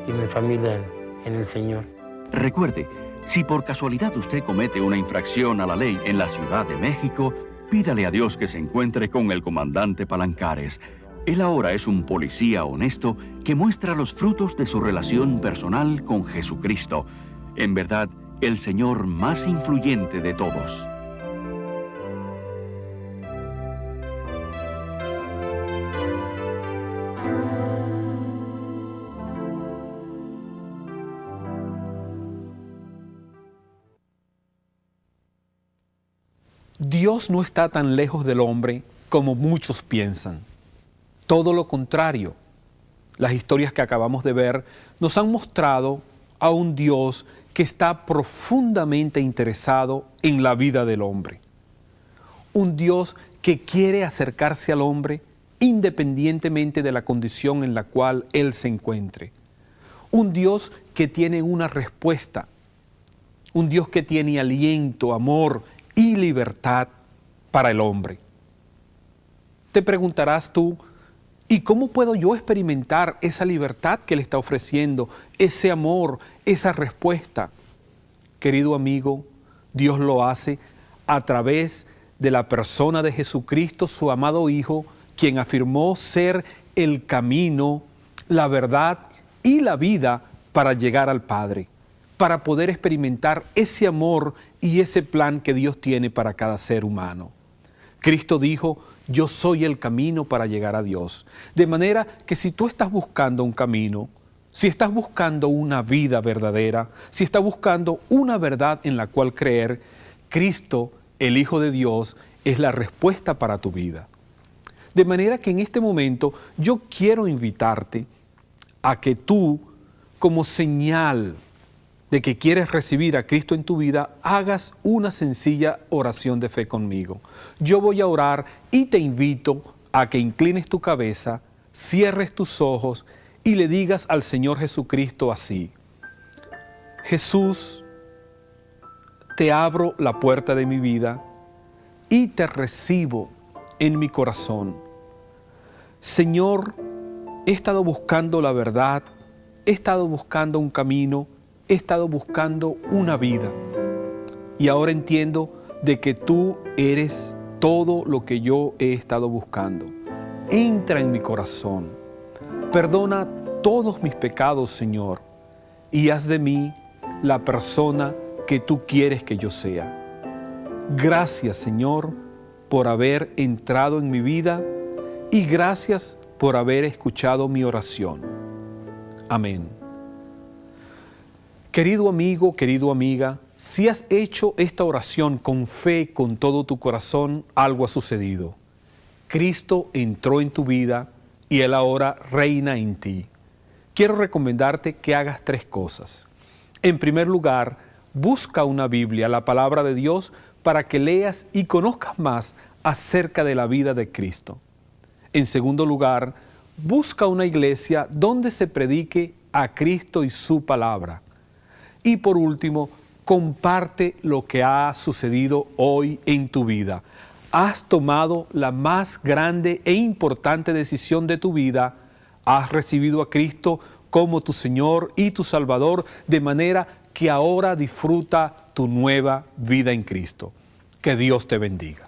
y mi familia en el Señor. Recuerde, si por casualidad usted comete una infracción a la ley en la Ciudad de México, pídale a Dios que se encuentre con el comandante Palancares. Él ahora es un policía honesto que muestra los frutos de su relación personal con Jesucristo. En verdad, el Señor más influyente de todos. Dios no está tan lejos del hombre como muchos piensan. Todo lo contrario. Las historias que acabamos de ver nos han mostrado a un Dios que está profundamente interesado en la vida del hombre. Un Dios que quiere acercarse al hombre independientemente de la condición en la cual él se encuentre. Un Dios que tiene una respuesta. Un Dios que tiene aliento, amor y libertad para el hombre. Te preguntarás tú, ¿y cómo puedo yo experimentar esa libertad que Él está ofreciendo, ese amor, esa respuesta? Querido amigo, Dios lo hace a través de la persona de Jesucristo, su amado Hijo, quien afirmó ser el camino, la verdad y la vida para llegar al Padre, para poder experimentar ese amor y ese plan que Dios tiene para cada ser humano. Cristo dijo, yo soy el camino para llegar a Dios. De manera que si tú estás buscando un camino, si estás buscando una vida verdadera, si estás buscando una verdad en la cual creer, Cristo, el Hijo de Dios, es la respuesta para tu vida. De manera que en este momento yo quiero invitarte a que tú, como señal de que quieres recibir a Cristo en tu vida, hagas una sencilla oración de fe conmigo. Yo voy a orar y te invito a que inclines tu cabeza, cierres tus ojos y le digas al Señor Jesucristo así: Jesús, te abro la puerta de mi vida y te recibo en mi corazón. Señor, he estado buscando la verdad, he estado buscando un camino, he estado buscando una vida y ahora entiendo de que tú eres todo lo que yo he estado buscando. entra en mi corazón. Perdona todos mis pecados, Señor, y haz de mí la persona que tú quieres que yo sea. Gracias, Señor, por haber entrado en mi vida y gracias por haber escuchado mi oración. Amén. Querido amigo, querida amiga, si has hecho esta oración con fe, con todo tu corazón, algo ha sucedido. Cristo entró en tu vida y Él ahora reina en ti. Quiero recomendarte que hagas 3 cosas. En primer lugar, busca una Biblia, la palabra de Dios, para que leas y conozcas más acerca de la vida de Cristo. En segundo lugar, busca una iglesia donde se predique a Cristo y su palabra. Y por último, comparte lo que ha sucedido hoy en tu vida. Has tomado la más grande e importante decisión de tu vida. Has recibido a Cristo como tu Señor y tu Salvador, de manera que ahora disfruta tu nueva vida en Cristo. Que Dios te bendiga.